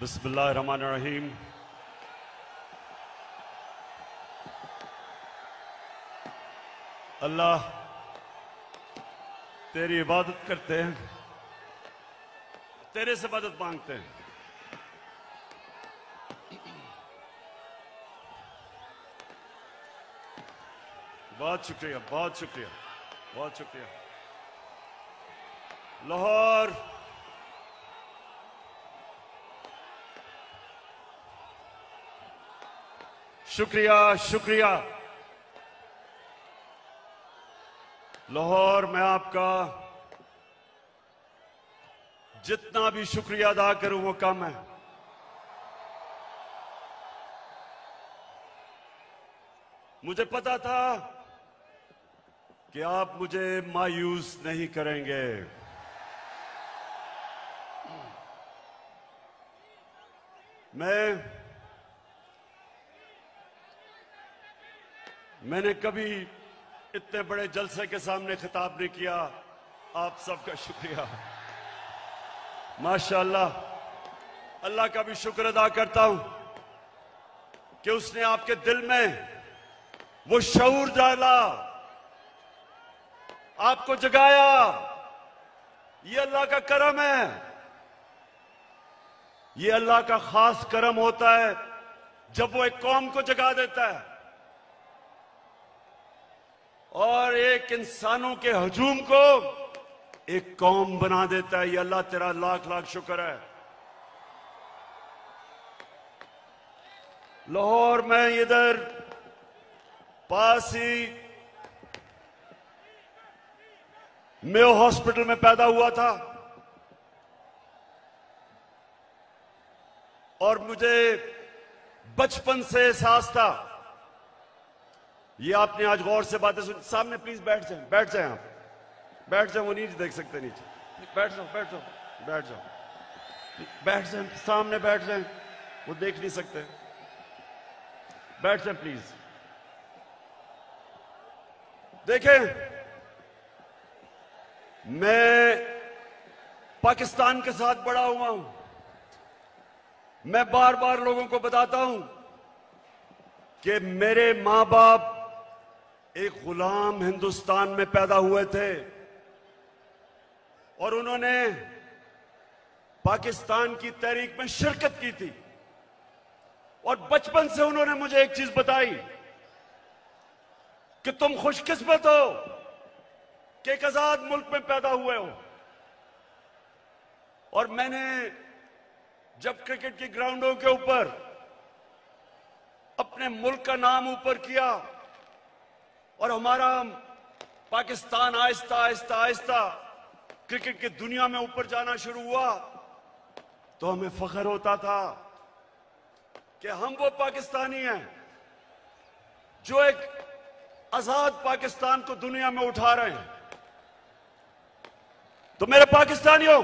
बिस्मिल्लाहिर्रहमानिर्रहीम। अल्लाह तेरी इबादत करते हैं, तेरे से मदद मांगते हैं। बहुत शुक्रिया, बहुत शुक्रिया, बहुत शुक्रिया। लाहौर शुक्रिया, शुक्रिया। लाहौर मैं आपका जितना भी शुक्रिया अदा करूं वो कम है। मुझे पता था कि आप मुझे मायूस नहीं करेंगे। मैंने कभी इतने बड़े जलसे के सामने खिताब नहीं किया। आप सबका शुक्रिया। माशाअल्लाह, अल्लाह का भी शुक्र अदा करता हूं कि उसने आपके दिल में वो शऊर डाला, आपको जगाया। ये अल्लाह का करम है। ये अल्लाह का खास करम होता है जब वो एक कौम को जगा देता है और एक इंसानों के हजूम को एक कौम बना देता है। ये अल्लाह तेरा लाख लाख शुक्र है। लाहौर में इधर पास ही मेयो हॉस्पिटल में पैदा हुआ था और मुझे बचपन से एहसास था। ये आपने आज गौर से बातें सुनी। सामने प्लीज बैठ जाएं, बैठ जाएं, आप बैठ जाएं। वो नीचे देख सकते, नीचे बैठ जाओ, बैठ जाओ, बैठ जाओ, बैठ जाएं, सामने बैठ जाएं। वो देख नहीं सकते, बैठ जाएं प्लीज। देखें, मैं पाकिस्तान के साथ बड़ा हुआ हूं। मैं बार बार लोगों को बताता हूं कि मेरे मां बाप एक गुलाम हिंदुस्तान में पैदा हुए थे और उन्होंने पाकिस्तान की तहरीक में शिरकत की थी। और बचपन से उन्होंने मुझे एक चीज बताई कि तुम खुशकिस्मत हो कि एक आजाद मुल्क में पैदा हुए हो। और मैंने जब क्रिकेट की ग्राउंडों के ऊपर अपने मुल्क का नाम ऊपर किया और हमारा पाकिस्तान आहिस्ता आहिस्ता आहिस्ता क्रिकेट की दुनिया में ऊपर जाना शुरू हुआ, तो हमें फख्र होता था कि हम वो पाकिस्तानी हैं जो एक आजाद पाकिस्तान को दुनिया में उठा रहे हैं। तो मेरे पाकिस्तानियों,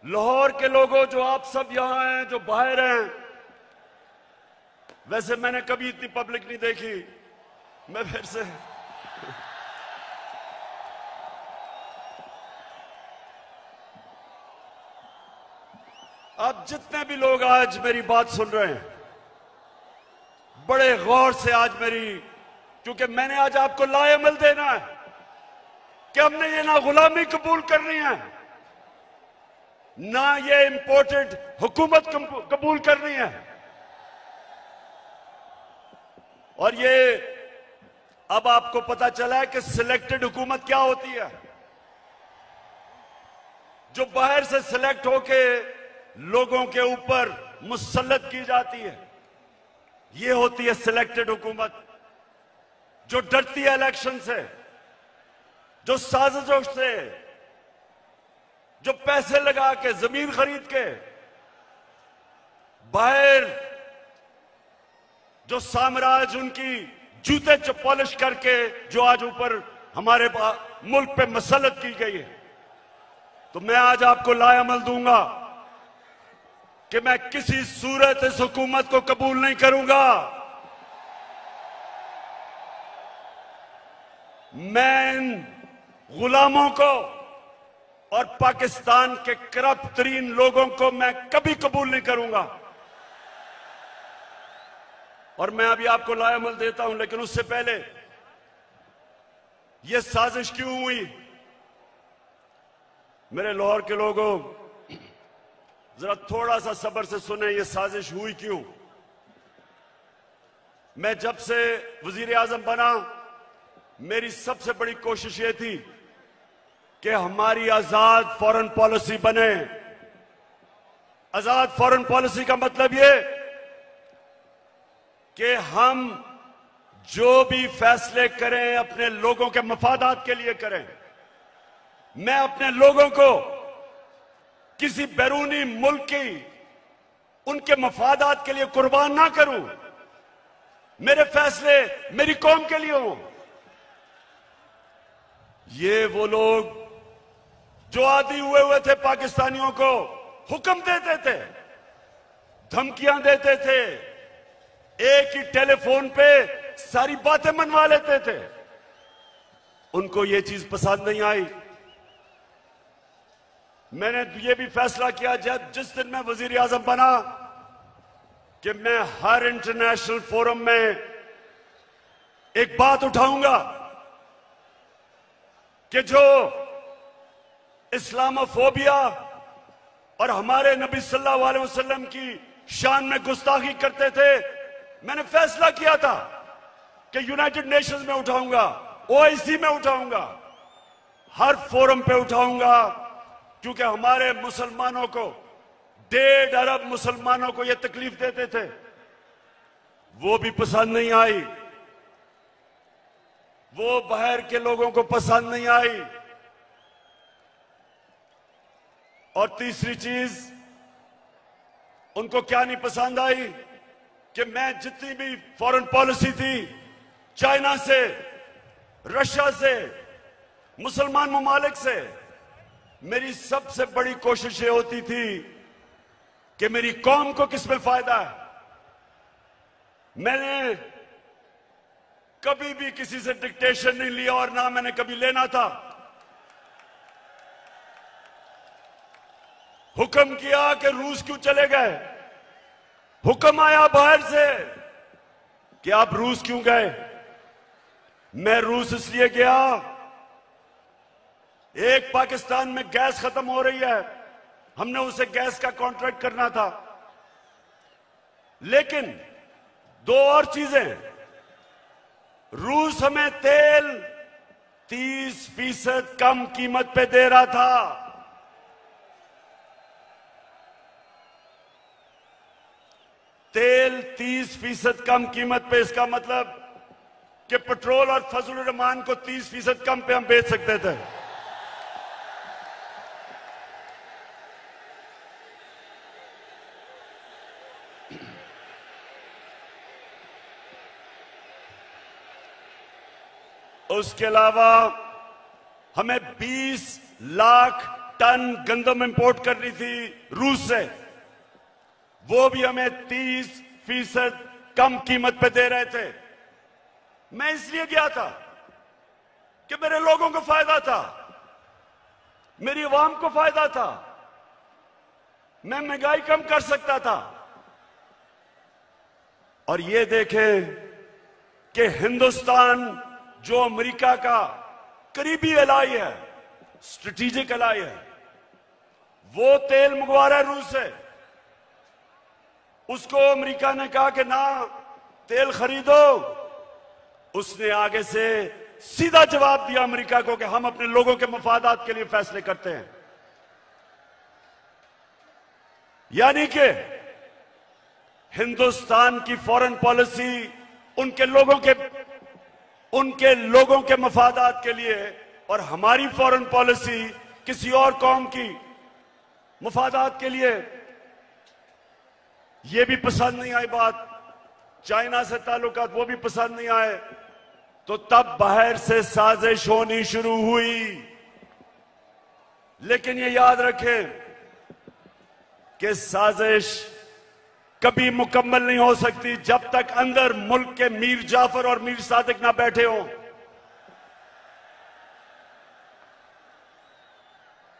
लाहौर के लोगों, जो आप सब यहां हैं, जो बाहर हैं, वैसे मैंने कभी इतनी पब्लिक नहीं देखी। मैं फिर से आप जितने भी लोग आज मेरी बात सुन रहे हैं, बड़े गौर से आज क्योंकि मैंने आज आपको लाएमल देना है कि हमने ये ना गुलामी कबूल करनी है, ना ये इंपोर्टेड हुकूमत कबूल करनी है। और ये अब आपको पता चला है कि सिलेक्टेड हुकूमत क्या होती है। जो बाहर से सिलेक्ट होके लोगों के ऊपर मुसल्लत की जाती है, ये होती है सिलेक्टेड हुकूमत। जो डरती है इलेक्शन से, जो साजिशों से, जो पैसे लगा के, जमीन खरीद के, बाहर जो साम्राज्य उनकी जूते पॉलिश करके जो आज ऊपर हमारे मुल्क पे मसलत की गई है। तो मैं आज आपको लाएमल दूंगा कि मैं किसी सूरत इस हुकूमत को कबूल नहीं करूंगा। मैं इन गुलामों को और पाकिस्तान के करप्ट तरीन लोगों को मैं कभी कबूल नहीं करूंगा। और मैं अभी आपको लायामल देता हूं, लेकिन उससे पहले यह साजिश क्यों हुई? मेरे लाहौर के लोगों, जरा थोड़ा सा सब्र से सुने, यह साजिश हुई क्यों। मैं जब से वजीर आजम बना, मेरी सबसे बड़ी कोशिश यह थी कि हमारी आजाद फॉरेन पॉलिसी बने। आजाद फॉरेन पॉलिसी का मतलब यह कि हम जो भी फैसले करें अपने लोगों के मफादात के लिए करें। मैं अपने लोगों को किसी बैरूनी मुल्क की उनके मफादात के लिए कुर्बान ना करूं। मेरे फैसले मेरी कौम के लिए हों। ये वो लोग जो आदी हुए थे पाकिस्तानियों को हुक्म देते थे, धमकियां देते थे, एक ही टेलीफोन पे सारी बातें मनवा लेते थे, उनको ये चीज पसंद नहीं आई। मैंने ये भी फैसला किया जब जिस दिन मैं वजीर आजम बना कि मैं हर इंटरनेशनल फोरम में एक बात उठाऊंगा कि जो इस्लामोफोबिया और हमारे नबी सल्लल्लाहु अलैहि वसल्लम की शान में गुस्ताखी करते थे, मैंने फैसला किया था कि यूनाइटेड नेशंस में उठाऊंगा, ओआईसी में उठाऊंगा, हर फोरम पे उठाऊंगा, क्योंकि हमारे मुसलमानों को 1.5 अरब मुसलमानों को यह तकलीफ देते थे, वो भी पसंद नहीं आई, वो बाहर के लोगों को पसंद नहीं आई। और तीसरी चीज उनको क्या नहीं पसंद आई कि मैं जितनी भी फॉरेन पॉलिसी थी, चाइना से, रशिया से, मुसलमान ममालिक से, मेरी सबसे बड़ी कोशिश ये होती थी कि मेरी कौम को किसमें फायदा है। मैंने कभी भी किसी से डिक्टेशन नहीं लिया और ना मैंने कभी लेना था। हुक्म किया कि रूस क्यों चले गए, हुक्म आया बाहर से कि आप रूस क्यों गए। मैं रूस इसलिए गया, एक पाकिस्तान में गैस खत्म हो रही है, हमने उसे गैस का कॉन्ट्रैक्ट करना था, लेकिन 2 और चीजें, रूस हमें तेल 30% कम कीमत पे दे रहा था। तेल 30% कम कीमत पे, इसका मतलब कि पेट्रोल और फजल रहमान को 30% कम पे हम बेच सकते थे। उसके अलावा हमें 20 लाख टन गंदम इंपोर्ट करनी थी रूस से, वो भी हमें 30% कम कीमत पे दे रहे थे। मैं इसलिए गया था कि मेरे लोगों को फायदा था, मेरी आवाम को फायदा था, मैं महंगाई कम कर सकता था। और ये देखें कि हिंदुस्तान जो अमेरिका का करीबी एलाई है, स्ट्रेटेजिक एलाई है, वो तेल मंगवा रहा है रूस से। उसको अमेरिका ने कहा कि ना तेल खरीदो, उसने आगे से सीधा जवाब दिया अमेरिका को कि हम अपने लोगों के मफादात के लिए फैसले करते हैं। यानी कि हिंदुस्तान की फॉरेन पॉलिसी उनके लोगों के मफादात के लिए, और हमारी फॉरेन पॉलिसी किसी और कौम की मफादात के लिए। यह भी पसंद नहीं आई बात, चाइना से ताल्लुकात वो भी पसंद नहीं आए, तो तब बाहर से साजिश होनी शुरू हुई। लेकिन ये याद रखें कि साजिश कभी मुकम्मल नहीं हो सकती जब तक अंदर मुल्क के मीर जाफर और मीर सादिक ना बैठे हो।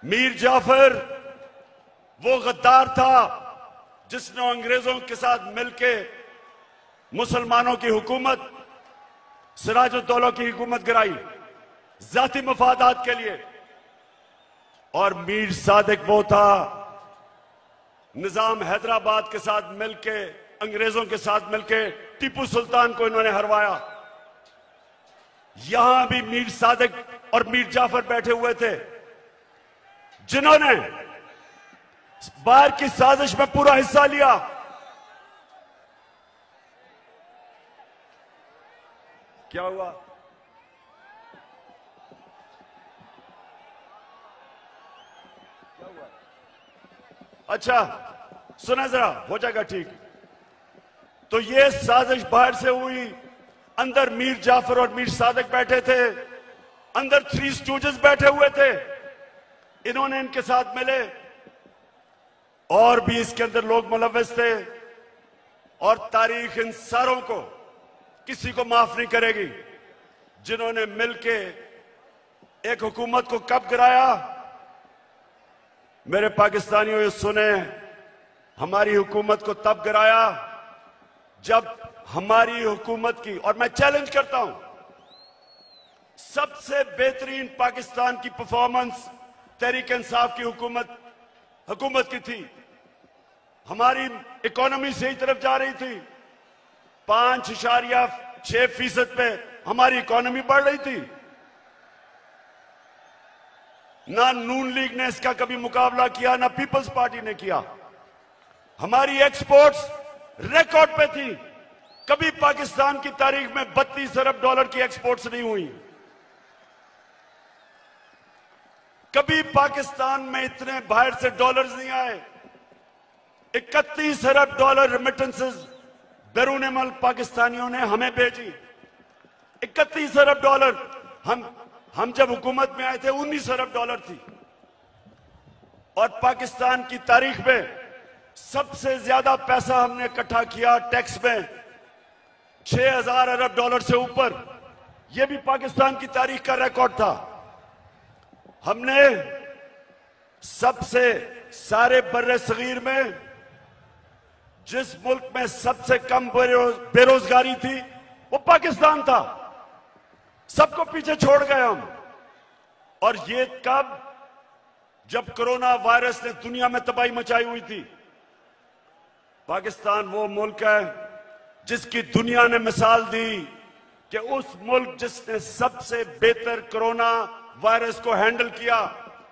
मीर जाफर वो गद्दार था जिसने अंग्रेजों के साथ मिलके मुसलमानों की हुकूमत, सिराजुद्दौला की हुकूमत गिराई जाती मफादात के लिए। और मीर सादिक वो था निजाम हैदराबाद के साथ मिलके, अंग्रेजों के साथ मिलके टीपू सुल्तान को इन्होंने हरवाया। यहां भी मीर सादिक और मीर जाफर बैठे हुए थे जिन्होंने बाहर की साजिश में पूरा हिस्सा लिया। क्या हुआ? अच्छा सुना जरा, हो जाएगा ठीक। तो ये साजिश बाहर से हुई, अंदर मीर जाफर और मीर सादिक बैठे थे, अंदर थ्री स्टूजेस बैठे हुए थे, इन्होंने इनके साथ मिले। और भी इसके अंदर लोग मुलव्वस थे। और तारीख इन सारों को किसी को माफ नहीं करेगी जिन्होंने मिलके एक हुकूमत को कब गिराया। मेरे पाकिस्तानियों ये सुने, हमारी हुकूमत को तब गिराया जब हमारी हुकूमत की, और मैं चैलेंज करता हूं, सबसे बेहतरीन पाकिस्तान की परफॉर्मेंस तहरीक इंसाफ की हुकूमत की थी। हमारी इकोनॉमी सही तरफ जा रही थी, 5.6% पे हमारी इकोनॉमी बढ़ रही थी। ना नून लीग ने इसका कभी मुकाबला किया, ना पीपल्स पार्टी ने किया। हमारी एक्सपोर्ट्स रिकॉर्ड पे थी। कभी पाकिस्तान की तारीख में 32 अरब डॉलर की एक्सपोर्ट्स नहीं हुई। कभी पाकिस्तान में इतने बाहर से डॉलर्स नहीं आए। 31 अरब डॉलर रेमिटेंसेस बैरून मुल्क पाकिस्तानियों ने हमें भेजी। 31 अरब डॉलर। हम जब हुकूमत में आए थे 19 अरब डॉलर थी। और पाकिस्तान की तारीख में सबसे ज्यादा पैसा हमने इकट्ठा किया टैक्स में, 6000 अरब डॉलर से ऊपर। यह भी पाकिस्तान की तारीख का रिकॉर्ड था। हमने सबसे सारे बर्रे सगीर में जिस मुल्क में सबसे कम बेरोजगारी थी वो पाकिस्तान था। सबको पीछे छोड़ गए हम। और ये कब? जब कोरोना वायरस ने दुनिया में तबाही मचाई हुई थी। पाकिस्तान वो मुल्क है जिसकी दुनिया ने मिसाल दी कि उस मुल्क जिसने सबसे बेहतर कोरोना वायरस को हैंडल किया,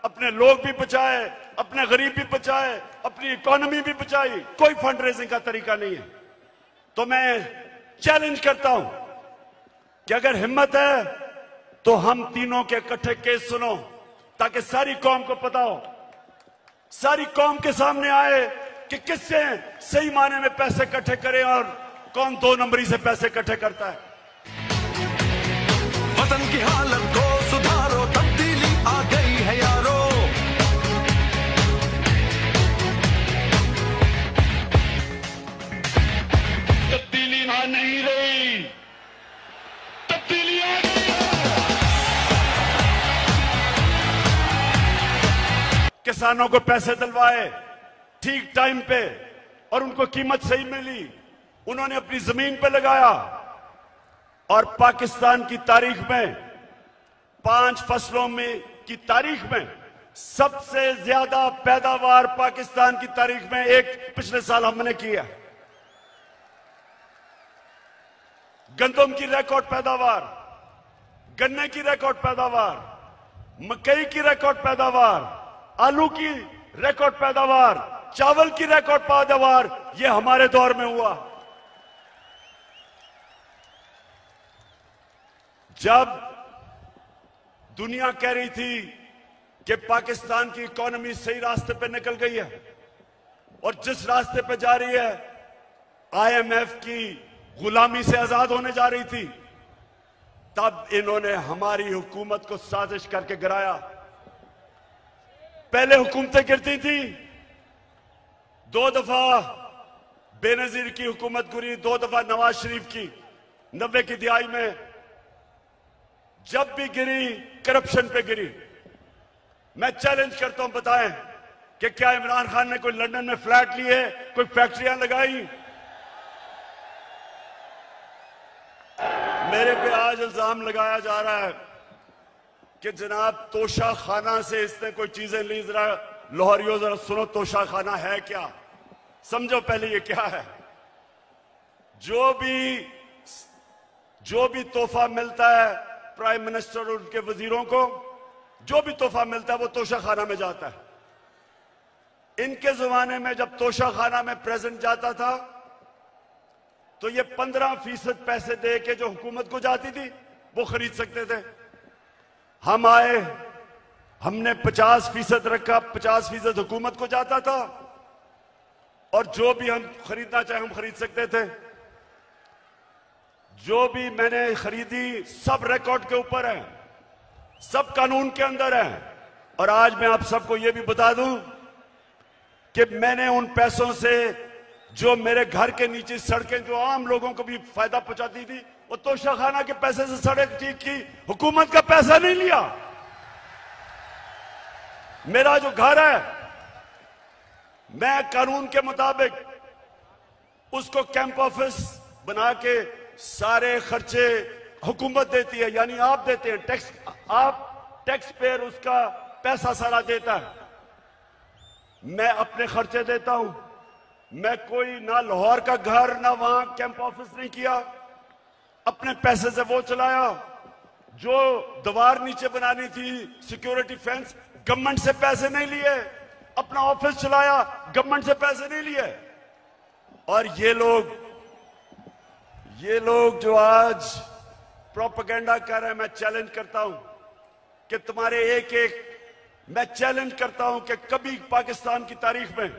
अपने लोग भी बचाए, अपने गरीब भी बचाए, अपनी इकोनॉमी भी बचाई। कोई फंड रेजिंग का तरीका नहीं है। तो मैं चैलेंज करता हूं कि अगर हिम्मत है तो हम तीनों के इकट्ठे केस सुनो, ताकि सारी कौम को पता हो, सारी कौम के सामने आए कि किससे सही मायने में पैसे इकट्ठे करें और कौन 2 नंबरी से पैसे इकट्ठे करता है। वतन की हालत को सुधारो, तब्दीली आ गई है यारो। तब्दीली ना नहीं रही, तब्दीली आ गई। किसानों को पैसे दिलवाए ठीक टाइम पे और उनको कीमत सही मिली, उन्होंने अपनी जमीन पे लगाया। और पाकिस्तान की तारीख में 5 फसलों में की तारीख में सबसे ज्यादा पैदावार पाकिस्तान की तारीख में एक पिछले साल हमने किया। गंदम की रिकॉर्ड पैदावार, गन्ने की रिकॉर्ड पैदावार, मकई की रिकॉर्ड पैदावार, आलू की रिकॉर्ड पैदावार, चावल की रिकॉर्ड पैदावार, यह हमारे दौर में हुआ। जब दुनिया कह रही थी कि पाकिस्तान की इकोनॉमी सही रास्ते पे निकल गई है और जिस रास्ते पे जा रही है आईएमएफ की गुलामी से आजाद होने जा रही थी, तब इन्होंने हमारी हुकूमत को साजिश करके गिराया। पहले हुकूमतें गिरती थी, 2 दफा बेनजीर की हुकूमत गिरी, 2 दफा नवाज शरीफ की 90 की दिहाई में। जब भी गिरी करप्शन पे गिरी। मैं चैलेंज करता हूं, बताएं कि क्या इमरान खान ने कोई लंदन में फ्लैट लिए, कोई फैक्ट्रियां लगाई? मेरे पे आज इल्जाम लगाया जा रहा है कि जनाब तोशा खाना से इसने कोई चीजें ली। जरा लाहौरियों जरा सुनो, तोशा खाना है क्या? समझो पहले ये क्या है। जो भी तोहफा मिलता है प्राइम मिनिस्टर और उनके वजीरों को, जो भी तोहफा मिलता है वो तोशा खाना में जाता है। इनके जमाने में जब तोशा खाना में प्रेजेंट जाता था तो ये 15% पैसे दे के जो हुकूमत को जाती थी वो खरीद सकते थे। हम आए, हमने 50% रखा, 50% हुकूमत को जाता था और जो भी हम खरीदना चाहे हम खरीद सकते थे। जो भी मैंने खरीदी सब रिकॉर्ड के ऊपर है, सब कानून के अंदर है। और आज मैं आप सबको यह भी बता दूं कि मैंने उन पैसों से जो मेरे घर के नीचे सड़कें जो आम लोगों को भी फायदा पहुंचाती थी, वो तोशा खाना के पैसे से सड़क ठीक की, हुकूमत का पैसा नहीं लिया। मेरा जो घर है मैं कानून के मुताबिक उसको कैंप ऑफिस बना के सारे खर्चे हुकूमत देती है, यानी आप देते हैं टैक्स, आप टैक्स पेयर उसका पैसा सारा देता है। मैं अपने खर्चे देता हूं। मैं कोई ना लाहौर का घर ना वहां कैंप ऑफिस नहीं किया, अपने पैसे से वो चलाया। जो दीवार नीचे बनानी थी सिक्योरिटी फेंस, गवर्नमेंट से पैसे नहीं लिए, अपना ऑफिस चलाया, गवर्नमेंट से पैसे नहीं लिए। और ये लोग जो आज प्रोपेगेंडा कर रहे हैं, मैं चैलेंज करता हूं कि तुम्हारे मैं चैलेंज करता हूं कि कभी पाकिस्तान की तारीख में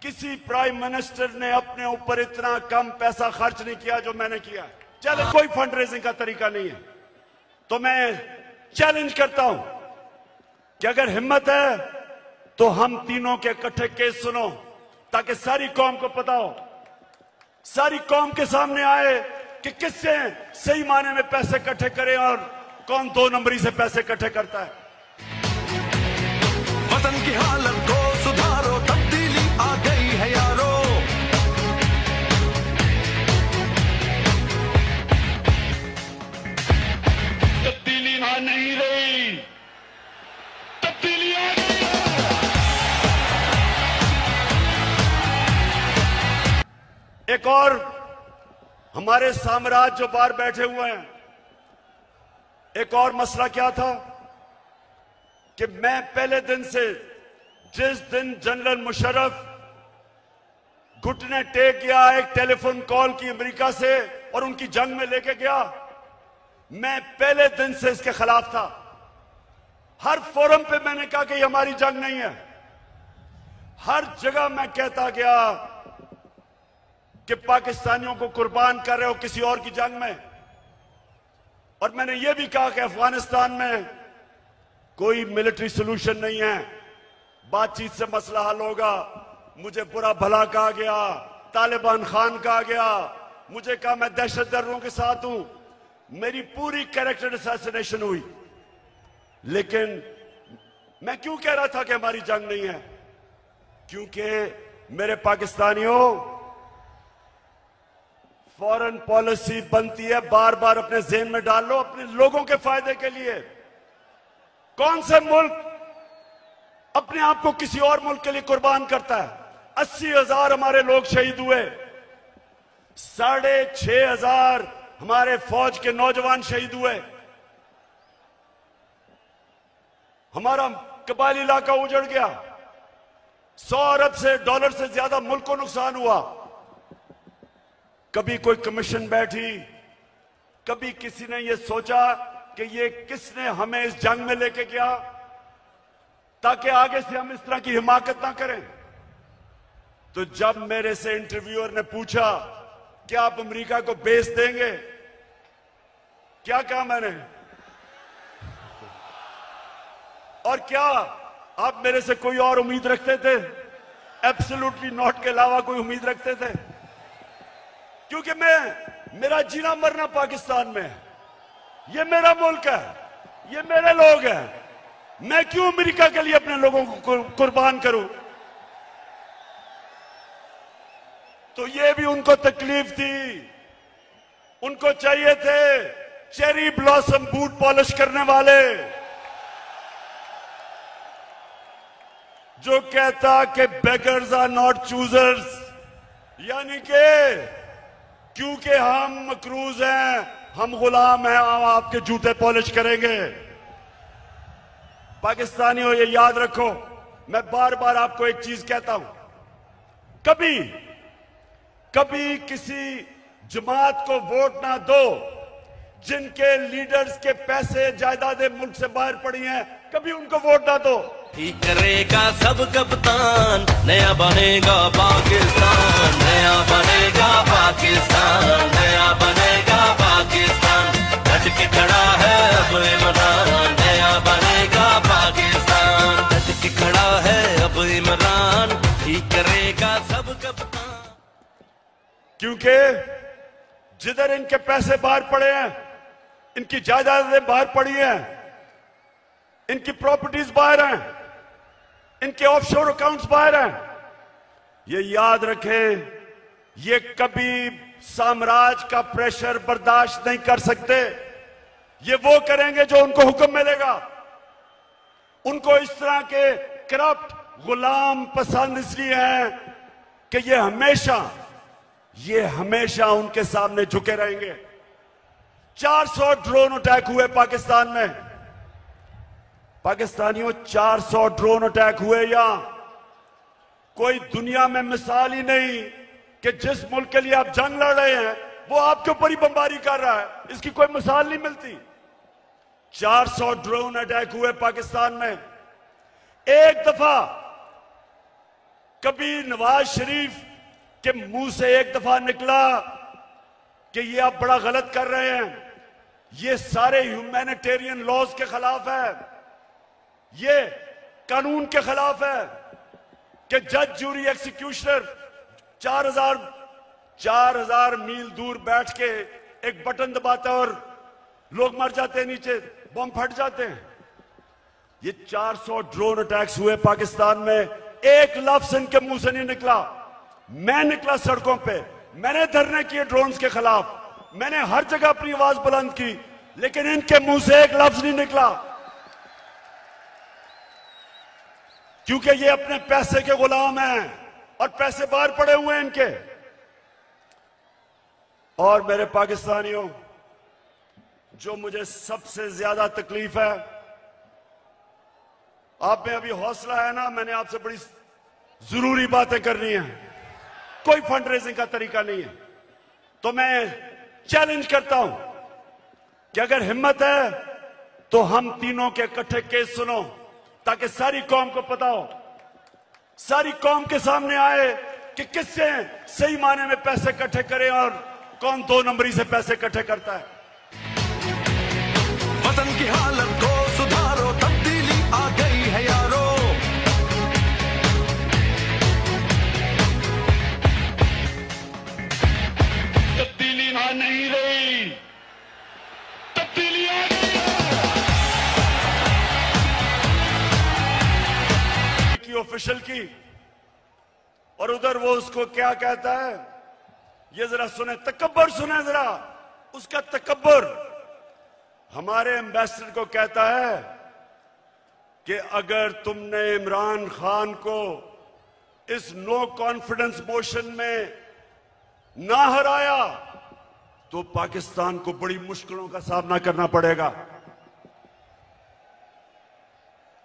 किसी प्राइम मिनिस्टर ने अपने ऊपर इतना कम पैसा खर्च नहीं किया जो मैंने किया। चैलेंज, कोई फंड रेजिंग का तरीका नहीं है। तो मैं चैलेंज करता हूं कि अगर हिम्मत है तो हम तीनों के इकट्ठे केस सुनो, ताकि सारी कौम को पता हो, सारी कौम के सामने आए कि किससे सही मायने में पैसे इकट्ठे करें और कौन 2 नंबरी से पैसे इकट्ठे करता है। वतन की हालत को सुधारो, तब्दीली आ गई है यारो। तब्दीली आ नहीं रही, तब्दीली आ गई है। एक और हमारे साम्राज्य जो बाहर बैठे हुए हैं, एक और मसला क्या था कि मैं पहले दिन से, जिस दिन जनरल मुशर्रफ घुटने टेक गया, एक टेलीफोन कॉल की अमेरिका से और उनकी जंग में लेके गया, मैं पहले दिन से इसके खिलाफ था। हर फोरम पे मैंने कहा कि ये हमारी जंग नहीं है। हर जगह मैं कहता गया कि पाकिस्तानियों को कुर्बान कर रहे हो किसी और की जंग में। और मैंने ये भी कहा कि अफगानिस्तान में कोई मिलिट्री सोल्यूशन नहीं है, बातचीत से मसला हल होगा। मुझे बुरा भला कहा गया, तालिबान खान कहा गया, मुझे कहा मैं दहशतगर्दों के साथ हूं, मेरी पूरी कैरेक्टर असैसिनेशन हुई। लेकिन मैं क्यों कह रहा था कि हमारी जंग नहीं है? क्योंकि मेरे पाकिस्तानियों, फॉरेन पॉलिसी बनती है, बार बार अपने ज़हन में डाल लो, अपने लोगों के फायदे के लिए। कौन से मुल्क अपने आप को किसी और मुल्क के लिए कुर्बान करता है? 80,000 हमारे लोग शहीद हुए, 6,500 हमारे फौज के नौजवान शहीद हुए, हमारा कबायली इलाका उजड़ गया, 100 अरब से डॉलर से ज्यादा मुल्क को नुकसान हुआ। कभी कोई कमीशन बैठी, कभी किसी ने यह सोचा कि ये किसने हमें इस जंग में लेके गया ताकि आगे से हम इस तरह की हिमाकत ना करें। तो जब मेरे से इंटरव्यूअर ने पूछा कि आप अमेरिका को बेस देंगे, क्या कहा मैंने? और क्या आप मेरे से कोई और उम्मीद रखते थे? एब्सोल्युटली नॉट के अलावा कोई उम्मीद रखते थे? क्योंकि मेरा जीना मरना पाकिस्तान में है। ये मेरा मुल्क है, ये मेरे लोग हैं। मैं क्यों अमेरिका के लिए अपने लोगों को कुर्बान करूं? तो ये भी उनको तकलीफ थी। उनको चाहिए थे चेरी ब्लॉसम बूट पॉलिश करने वाले, जो कहता कि बेगर्स आर नॉट चूजर्स, यानी कि क्योंकि हम मकरूज हैं, हम गुलाम हैं, हम आपके जूते पॉलिश करेंगे। पाकिस्तानियों, ये याद रखो, मैं बार बार आपको एक चीज कहता हूं, कभी किसी जमात को वोट ना दो जिनके लीडर्स के पैसे जायदादें मुल्क से बाहर पड़ी हैं, कभी उनको वोट ना दो। ठीक करेगा सब कप्तान, नया बनेगा पाकिस्तान, नया बनेगा पाकिस्तान, नया बनेगा पाकिस्तान। डट के खड़ा है अब इमरान, नया बनेगा पाकिस्तान। डट के खड़ा है अब इमरान, ठीक करेगा सब कप्तान। क्योंकि जिधर इनके पैसे बाहर पड़े हैं, इनकी जायदादें बाहर पड़ी हैं, इनकी प्रॉपर्टीज बाहर हैं, इनके ऑफशोर अकाउंट्स बाहर हैं, ये याद रखें, ये कभी साम्राज्य का प्रेशर बर्दाश्त नहीं कर सकते। ये वो करेंगे जो उनको हुक्म मिलेगा। उनको इस तरह के करप्ट गुलाम पसंद इसलिए हैं कि ये हमेशा उनके सामने झुके रहेंगे। 400 ड्रोन अटैक हुए पाकिस्तान में। पाकिस्तानियों, 400 ड्रोन अटैक हुए यहां। कोई दुनिया में मिसाल ही नहीं कि जिस मुल्क के लिए आप जंग लड़ रहे हैं वो आपके ऊपर ही बमबारी कर रहा है, इसकी कोई मिसाल नहीं मिलती। 400 ड्रोन अटैक हुए पाकिस्तान में। एक दफा कभी नवाज शरीफ के मुंह से एक दफा निकला कि ये आप बड़ा गलत कर रहे हैं, ये सारे ह्यूमैनिटेरियन लॉज के खिलाफ है, ये कानून के खिलाफ है कि जज, जूरी, एक्सिक्यूशनर 4000 मील दूर बैठ के एक बटन दबाता है और लोग मर जाते हैं, नीचे बम फट जाते हैं। ये 400 ड्रोन अटैक्स हुए पाकिस्तान में। एक लफ्ज इनके मुंह से नहीं निकला। मैं निकला सड़कों पे, मैंने धरने किए ड्रोन्स के खिलाफ, मैंने हर जगह अपनी आवाज बुलंद की, लेकिन इनके मुंह से एक लफ्ज नहीं निकला, क्योंकि ये अपने पैसे के गुलाम हैं और पैसे बाहर पड़े हुए हैं इनके। और मेरे पाकिस्तानियों, जो मुझे सबसे ज्यादा तकलीफ है, आप में अभी हौसला है ना, मैंने आपसे बड़ी जरूरी बातें करनी है, कोई फंड रेजिंग का तरीका नहीं है। तो मैं चैलेंज करता हूं कि अगर हिम्मत है तो हम तीनों के इकट्ठे केस सुनो, ताकि सारी कौम को पता हो, सारी कौम के सामने आए कि किससे सही माने में पैसे इकट्ठे करें और कौन 2 नंबरी से पैसे इकट्ठे करता है। वतन की हालत को सुधारो, तब्दीली आ गई है यारो। तब्दीली आ नहीं रही, तब्दीली आ गई की ऑफिशियल की। और उधर वो उसको क्या कहता है, ये जरा सुने, तकब्बर सुने जरा, उसका तकब्बर। हमारे एम्बेसडर को कहता है कि अगर तुमने इमरान खान को इस नो कॉन्फिडेंस मोशन में ना हराया तो पाकिस्तान को बड़ी मुश्किलों का सामना करना पड़ेगा।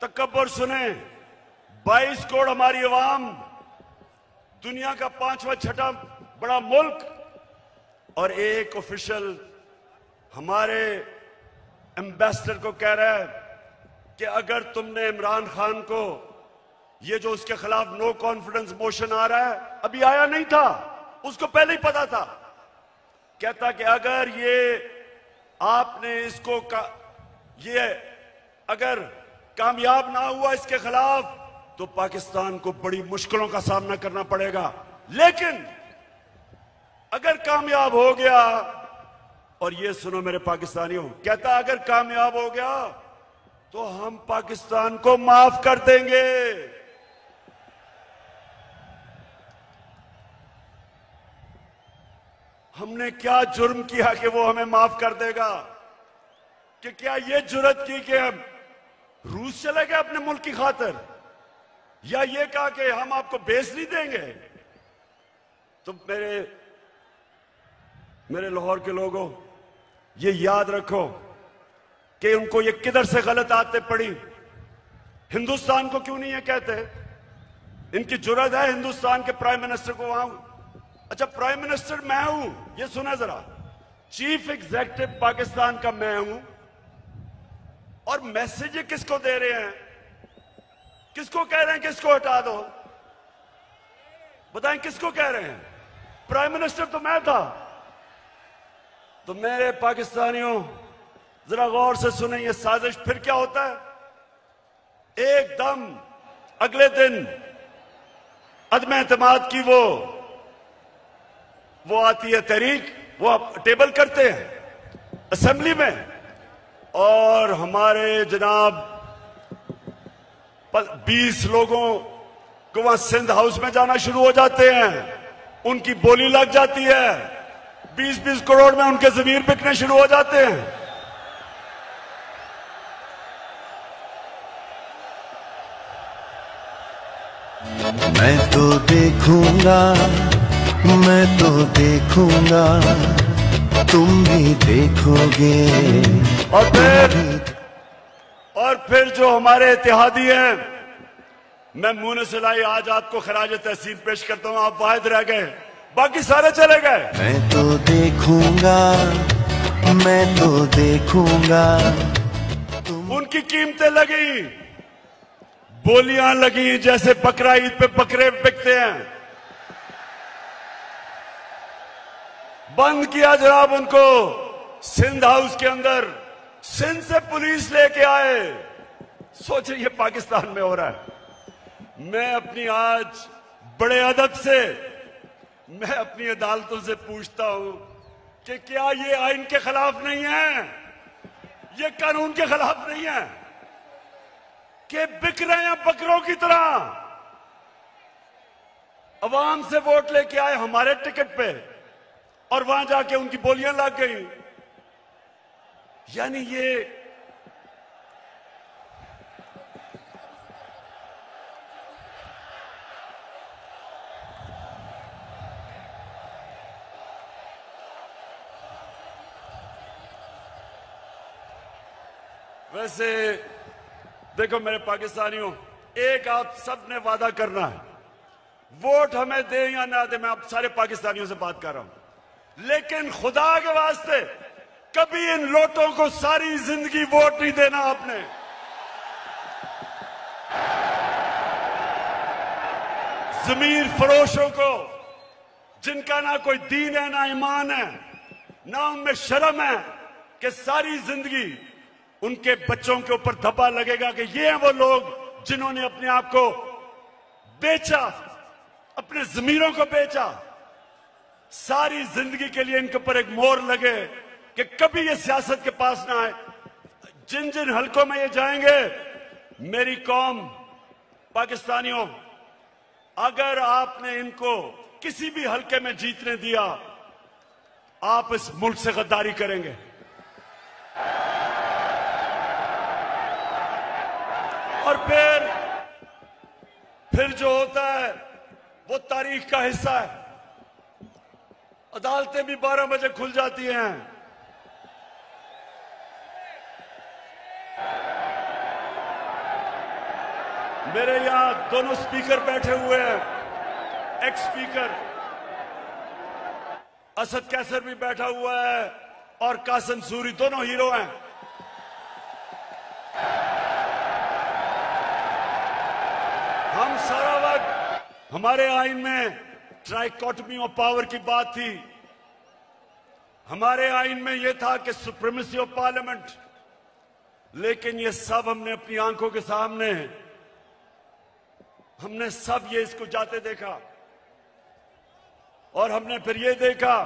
तकब्बर सुने, 22 करोड़ हमारी अवाम, दुनिया का 5वां 6वां बड़ा मुल्क, और एक ऑफिशियल हमारे एम्बेसडर को कह रहा है कि अगर तुमने इमरान खान को, ये जो उसके खिलाफ नो कॉन्फिडेंस मोशन आ रहा है, अभी आया नहीं था, उसको पहले ही पता था, कहता कि अगर ये आपने इसको ये अगर कामयाब ना हुआ इसके खिलाफ तो पाकिस्तान को बड़ी मुश्किलों का सामना करना पड़ेगा। लेकिन अगर कामयाब हो गया, और ये सुनो मेरे पाकिस्तानियों, कहता अगर कामयाब हो गया तो हम पाकिस्तान को माफ कर देंगे। हमने क्या जुर्म किया कि वो हमें माफ कर देगा? कि क्या ये जुर्रत की कि हम रूस चले गए अपने मुल्क की खातिर, या ये कहा कि हम आपको बेस नहीं देंगे? तो मेरे लाहौर के लोगों, ये याद रखो कि उनको ये किधर से गलत आदतें पड़ी। हिंदुस्तान को क्यों नहीं ये कहते? इनकी जुर्रत है हिंदुस्तान के प्राइम मिनिस्टर को वहां, अच्छा प्राइम मिनिस्टर मैं हूं, ये सुना जरा, चीफ एग्जीक्यूटिव पाकिस्तान का मैं हूं, और मैसेज किसको दे रहे हैं? किसको कह रहे हैं किसको हटा दो? बताएं किसको कह रहे हैं? प्राइम मिनिस्टर तो मैं था। तो मेरे पाकिस्तानियों जरा गौर से सुने, ये साजिश फिर क्या होता है? एकदम अगले दिन अदम एतमाद की वो आती है तहरीक, वो आप टेबल करते हैं असेंबली में, और हमारे जनाब 20 लोगों को वहां सिंध हाउस में जाना शुरू हो जाते हैं, उनकी बोली लग जाती है, 20-20 करोड़ में उनके जमीर बिकने शुरू हो जाते हैं। मैं तो देखूंगा, मैं तो देखूंगा, तुम भी देखोगे। और फिर जो हमारे इत्तेहादी हैं, मैं मुंह से लाई आज आपको खराज तहसीन पेश करता हूं। आप वाहिद रह गए, बाकी सारे चले गए। मैं तो देखूंगा, मैं तो देखूंगा, उनकी कीमतें लगी, बोलियां लगी, जैसे बकरा ईद पे बकरे बिकते हैं। बंद किया जनाब उनको सिंध हाउस के अंदर, सिंध से पुलिस लेके आए। सोचिए ये पाकिस्तान में हो रहा है। मैं अपनी आज बड़े अदब से मैं अपनी अदालतों से पूछता हूं कि क्या ये आइन के खिलाफ नहीं है, ये कानून के खिलाफ नहीं है कि बिक रहे हैं बकरों की तरह? अवाम से वोट लेके आए हमारे टिकट पे, और वहां जाके उनकी बोलियां लग गई। यानी ये वैसे देखो मेरे पाकिस्तानियों, एक आप सब ने वादा करना है, वोट हमें दे या ना दे, मैं आप सारे पाकिस्तानियों से बात कर रहा हूं, लेकिन खुदा के वास्ते कभी इन लोटों को सारी जिंदगी वोट नहीं देना आपने। जमीर फरोशों को, जिनका ना कोई दीन है ना ईमान है, ना उनमें शर्म है, कि सारी जिंदगी उनके बच्चों के ऊपर धब्बा लगेगा कि ये हैं वो लोग जिन्होंने अपने आप को बेचा, अपने जमीरों को बेचा। सारी जिंदगी के लिए इनके ऊपर एक मोहर लगे कि कभी ये सियासत के पास ना आए। जिन जिन हलकों में ये जाएंगे, मेरी कौम पाकिस्तानियों, अगर आपने इनको किसी भी हलके में जीतने दिया, आप इस मुल्क से गद्दारी करेंगे। और फिर जो होता है वो तारीख का हिस्सा है। अदालतें भी 12 बजे खुल जाती हैं। मेरे यहां दोनों स्पीकर बैठे हुए हैं, एक्स स्पीकर असद कैसर भी बैठा हुआ है और कासिम सूरी, दोनों हीरो हैं। हम सारा वक्त, हमारे आइन में ट्राइकोटमी ऑफ पावर की बात थी। हमारे आइन में यह था कि सुप्रीमेसी ऑफ पार्लियामेंट, लेकिन ये सब हमने अपनी आंखों के सामने, हमने सब ये इसको जाते देखा। और हमने फिर ये देखा,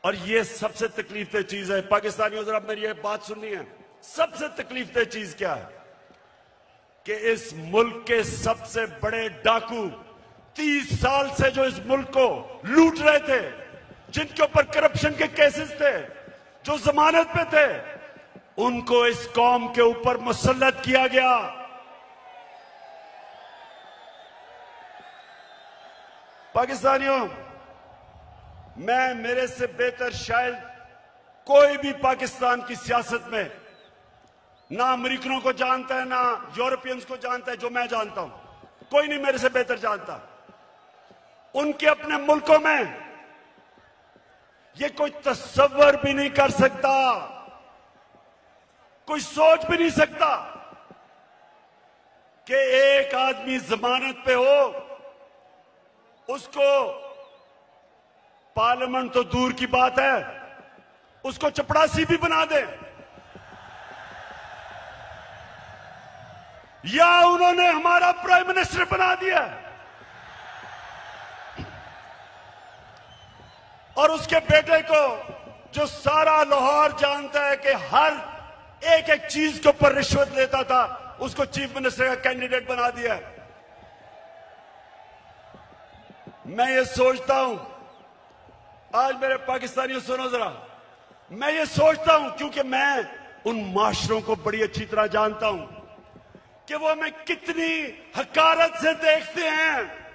और ये सबसे तकलीफ दे चीज है। पाकिस्तानियों, जरा मेरी ये बात सुननी है, सबसे तकलीफदेह चीज क्या है कि इस मुल्क के सबसे बड़े डाकू 30 साल से जो इस मुल्क को लूट रहे थे, जिनके ऊपर करप्शन के केसेस थे, जो जमानत पे थे, उनको इस कौम के ऊपर मुसल्लत किया गया। पाकिस्तानियों, मैं मेरे से बेहतर शायद कोई भी पाकिस्तान की सियासत में ना अमेरिकनों को जानता है, ना यूरोपियंस को जानता है जो मैं जानता हूं। कोई नहीं मेरे से बेहतर जानता। उनके अपने मुल्कों में ये कोई तस्वर भी नहीं कर सकता, कोई सोच भी नहीं सकता कि एक आदमी जमानत पे हो, उसको पार्लियामेंट तो दूर की बात है, उसको चपड़ासी भी बना दे, या उन्होंने हमारा प्राइम मिनिस्टर बना दिया और उसके बेटे को, जो सारा लाहौर जानता है कि हर एक एक चीज के ऊपर रिश्वत लेता था, उसको चीफ मिनिस्टर का कैंडिडेट बना दिया। मैं ये सोचता हूं, आज मेरे पाकिस्तानियों सुनो जरा, मैं ये सोचता हूं क्योंकि मैं उन माशरों को बड़ी अच्छी तरह जानता हूं कि वो हमें कितनी हकारत से देखते हैं,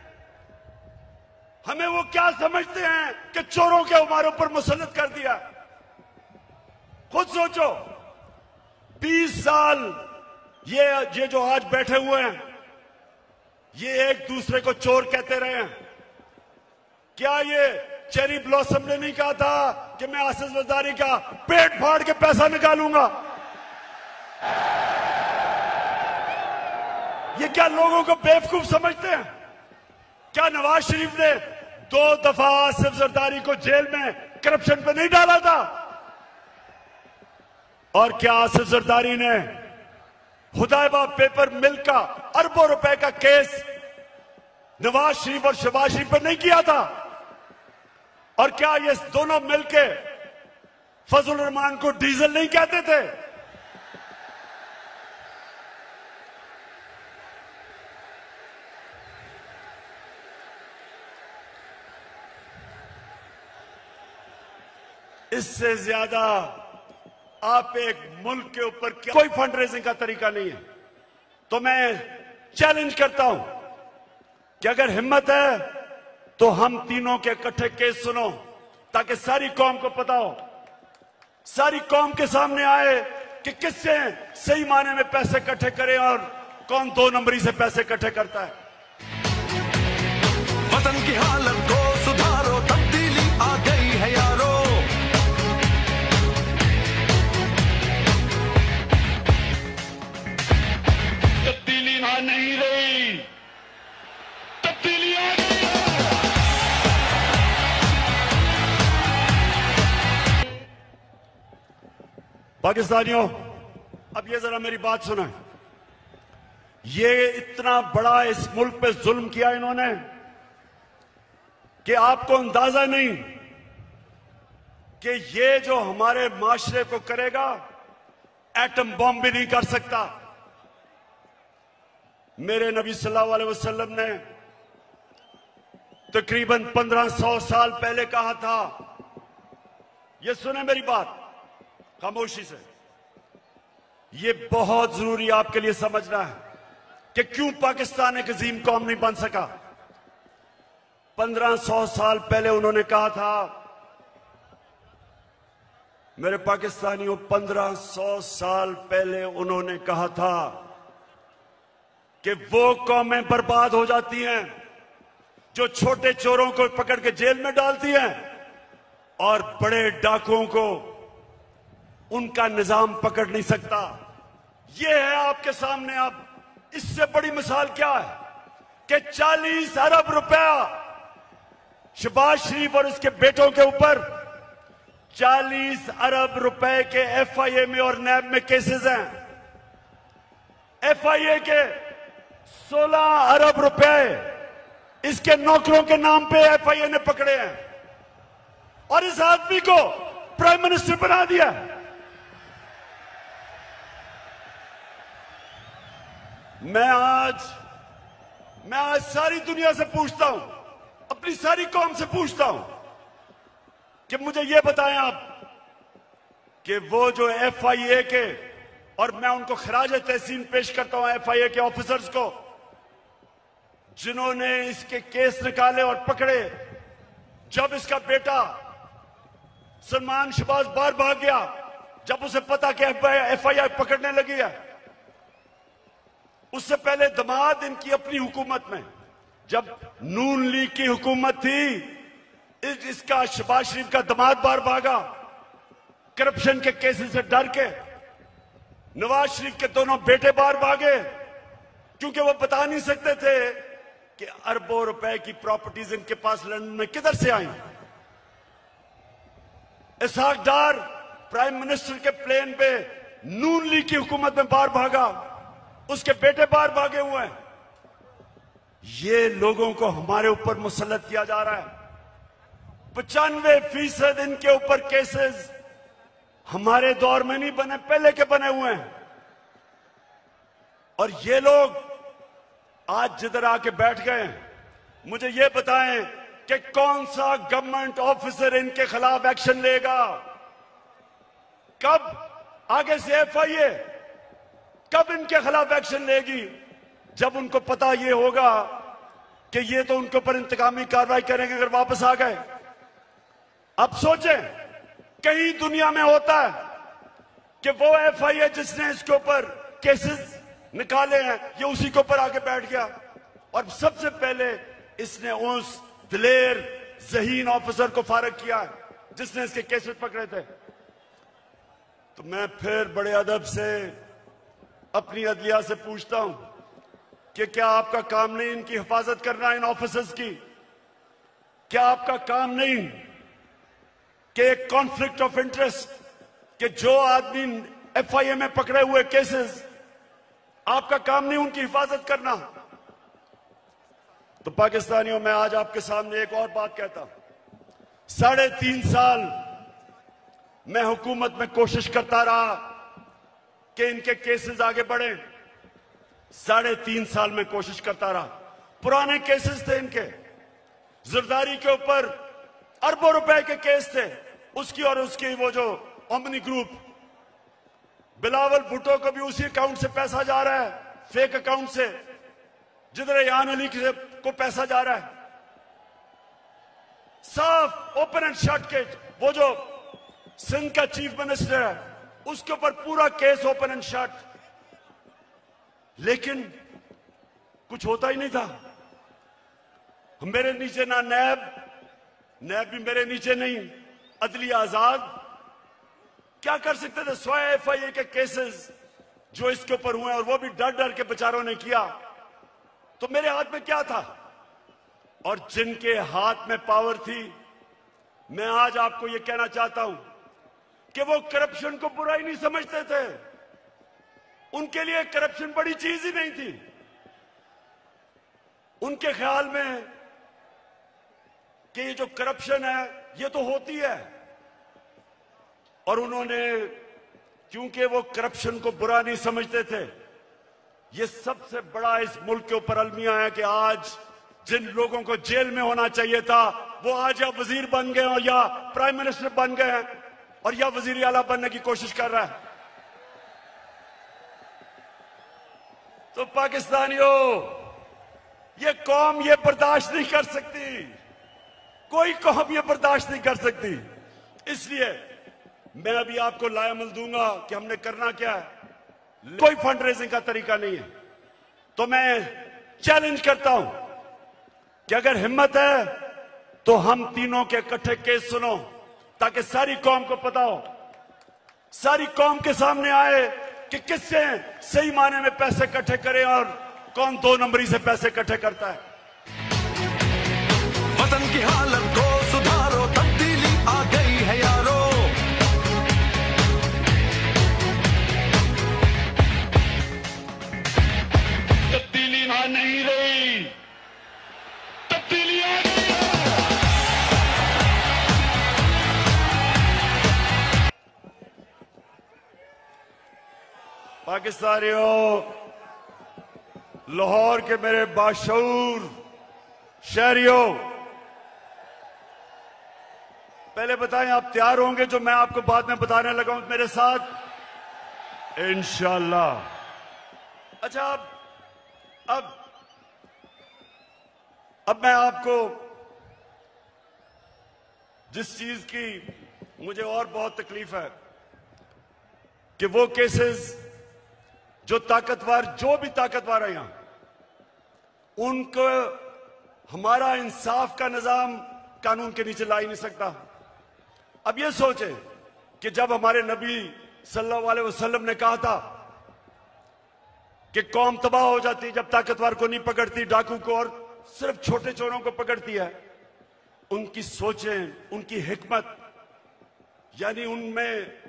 हमें वो क्या समझते हैं कि चोरों के हमारे ऊपर मुसल्लत कर दिया। खुद सोचो, 20 साल ये जो आज बैठे हुए हैं, ये एक दूसरे को चोर कहते रहे हैं। क्या ये चेरी ब्लॉसम ने नहीं कहा था कि मैं आसिफ जरदारी का पेट फाड़ के पैसा निकालूंगा? ये क्या लोगों को बेवकूफ समझते हैं? क्या नवाज शरीफ ने 2 दफा आसिफ जरदारी को जेल में करप्शन पे नहीं डाला था? और क्या आसिफ जरदारी ने हुदैबा पेपर मिल का अरबों रुपए का केस नवाज शरीफ और शहबाज शरीफ पर नहीं किया था? और क्या ये दोनों मिलके फजल रहमान को डीजल नहीं कहते थे? इससे ज्यादा आप एक मुल्क के ऊपर कोई फंड रेजिंग का तरीका नहीं है। तो मैं चैलेंज करता हूं कि अगर हिम्मत है तो हम तीनों के इकट्ठे केस सुनो, ताकि सारी कौम को पता हो, सारी कौम के सामने आए कि किससे सही मायने में पैसे इकट्ठे करें और कौन 2 नंबरी से पैसे इकट्ठे करता है। वतन की हालत को सुधारो, तब्दीली आ गई है यारो। तब्दीली आ नहीं रही, तब्दीली आ गई। पाकिस्तानियों, अब ये जरा मेरी बात सुना। ये इतना बड़ा इस मुल्क पे जुल्म किया इन्होंने कि आपको अंदाजा नहीं कि ये जो हमारे माशरे को करेगा, एटम बॉम्ब भी नहीं कर सकता। मेरे नबी सल्लल्लाहु अलैहि वसल्लम ने तकरीबन 1500 साल पहले कहा था, ये सुने मेरी बात खामोशी से, ये बहुत जरूरी आपके लिए समझना है कि क्यों पाकिस्तान एक अजीम कौम नहीं बन सका। 1500 साल पहले उन्होंने कहा था, मेरे पाकिस्तानियों, 1500 साल पहले उन्होंने कहा था कि वो कौमें बर्बाद हो जाती हैं जो छोटे चोरों को पकड़ के जेल में डालती हैं और बड़े डाकुओं को उनका निजाम पकड़ नहीं सकता। ये है आपके सामने। अब इससे बड़ी मिसाल क्या है कि 40 अरब रुपया शहबाज शरीफ और उसके बेटों के ऊपर 40 अरब रुपए के एफआईए में और नैब में केसेस हैं। एफआईए के 16 अरब रुपए इसके नौकरों के नाम पे एफआईए ने पकड़े हैं और इस आदमी को प्राइम मिनिस्टर बना दिया। मैं आज सारी दुनिया से पूछता हूं, अपनी सारी कौम से पूछता हूं कि मुझे यह बताएं आप कि वो जो FIA के, और मैं उनको खराज तहसीन पेश करता हूं FIA के ऑफिसर्स को, जिन्होंने इसके केस निकाले और पकड़े। जब इसका बेटा सलमान शहबाज बाहर भाग गया, जब उसे पता कि FIA पकड़ने लगी है, उससे पहले दमाद इनकी अपनी हुकूमत में, जब नून लीग की हुकूमत थी, इसका शहबाज शरीफ का दमाद बाहर भागा करप्शन के केसेस से डर के। नवाज शरीफ के दोनों बेटे बाहर भागे क्योंकि वो बता नहीं सकते थे कि अरबों रुपए की प्रॉपर्टीज इनके पास लंदन में किधर से आई। इसहाक डार प्राइम मिनिस्टर के प्लेन पे नून लीग की हुकूमत में बाहर भागा, उसके बेटे बाहर भागे हुए हैं। ये लोगों को हमारे ऊपर मुसल्लत किया जा रहा है। 95% इनके ऊपर केसेस हमारे दौर में नहीं बने, पहले के बने हुए हैं। और ये लोग आज जिधर आके बैठ गए हैं, मुझे ये बताएं कि कौन सा गवर्नमेंट ऑफिसर इनके खिलाफ एक्शन लेगा? कब आगे से FIA कब इनके खिलाफ एक्शन लेगी? जब उनको पता ये होगा कि ये तो उनके ऊपर इंतकामी कार्रवाई करेंगे अगर वापस आ गए। अब सोचें, कहीं दुनिया में होता है कि वो FIA जिसने इसके ऊपर केसेस निकाले हैं, ये उसी के ऊपर आके बैठ गया और सबसे पहले इसने उस दिलेर ज़हीन ऑफिसर को फारग किया जिसने इसके केसेस पकड़े थे। तो मैं फिर बड़े अदब से अपनी अदलिया से पूछता हूं कि क्या आपका काम नहीं इनकी हिफाजत करना, इन ऑफिसर्स की? क्या आपका काम नहीं कि एक कॉन्फ्लिक्ट ऑफ इंटरेस्ट, कि जो आदमी FIA में पकड़े हुए केसेस, आपका काम नहीं उनकी हिफाजत करना? तो पाकिस्तानियों, मैं आज आपके सामने एक और बात कहता हूं। 3.5 साल मैं हुकूमत में कोशिश करता रहा कि इनके केसेस आगे बढ़े। 3.5 साल में कोशिश करता रहा। पुराने केसेस थे इनके, जरदारी के ऊपर अरबों रुपए के केस थे, उसकी और उसकी वो जो ओमनी ग्रुप, बिलावल भुट्टो को भी उसी अकाउंट से पैसा जा रहा है, फेक अकाउंट से, जिधर रेहान अली को पैसा जा रहा है। साफ ओपन एंड शट केस, वो जो सिंध का चीफ मिनिस्टर है उसके ऊपर पूरा केस ओपन एंड शट, लेकिन कुछ होता ही नहीं था। मेरे नीचे ना नैब भी मेरे नीचे नहीं, अदलिया आजाद। क्या कर सकते थे? स्वयं FIA के केसेस जो इसके ऊपर हुए और वो भी डर डर के बेचारों ने किया, तो मेरे हाथ में क्या था? और जिनके हाथ में पावर थी, मैं आज आपको यह कहना चाहता हूं कि वो करप्शन को बुराई नहीं समझते थे। उनके लिए करप्शन बड़ी चीज ही नहीं थी। उनके ख्याल में कि ये जो करप्शन है ये तो होती है, और उन्होंने, क्योंकि वो करप्शन को बुरा नहीं समझते थे, ये सबसे बड़ा इस मुल्क के ऊपर अलमिया है कि आज जिन लोगों को जेल में होना चाहिए था वो आज या वजीर बन गए और या प्राइम मिनिस्टर बन गए हैं और या वजीर आला बनने की कोशिश कर रहा है। तो पाकिस्तानियों, ये कौम ये बर्दाश्त नहीं कर सकती, कोई कौम ये बर्दाश्त नहीं कर सकती। इसलिए मैं अभी आपको लायमल दूंगा कि हमने करना क्या है। कोई फंड रेजिंग का तरीका नहीं है। तो मैं चैलेंज करता हूं कि अगर हिम्मत है तो हम तीनों के इकट्ठे केस सुनो, ताकि सारी कौम को पता हो, सारी कौम के सामने आए कि किससे सही माने में पैसे इकट्ठे करें और कौन 2 नंबरी से पैसे इकट्ठे करता है। वतन की हालत को सुधारो, तब्दीली आ गई है यारो। तब्दीली वहां नहीं रही, तब्दीली आ गई। पाकिस्तानियों, लाहौर के मेरे बाशऊर शहरियों, पहले बताएं आप तैयार होंगे जो मैं आपको बाद में बताने लगा हूं मेरे साथ इंशाअल्लाह। अच्छा, अब मैं आपको जिस चीज की मुझे और बहुत तकलीफ है कि वो केसेस जो भी ताकतवर है यहां, उनको हमारा इंसाफ का निजाम कानून के नीचे ला ही नहीं सकता। अब ये सोचें कि जब हमारे नबी सल्लल्लाहु अलैहि वसल्लम ने कहा था कि कौम तबाह हो जाती जब ताकतवर को नहीं पकड़ती, डाकू को और सिर्फ छोटे चोरों को पकड़ती है, उनकी सोचें, उनकी हिकमत, यानी उनमें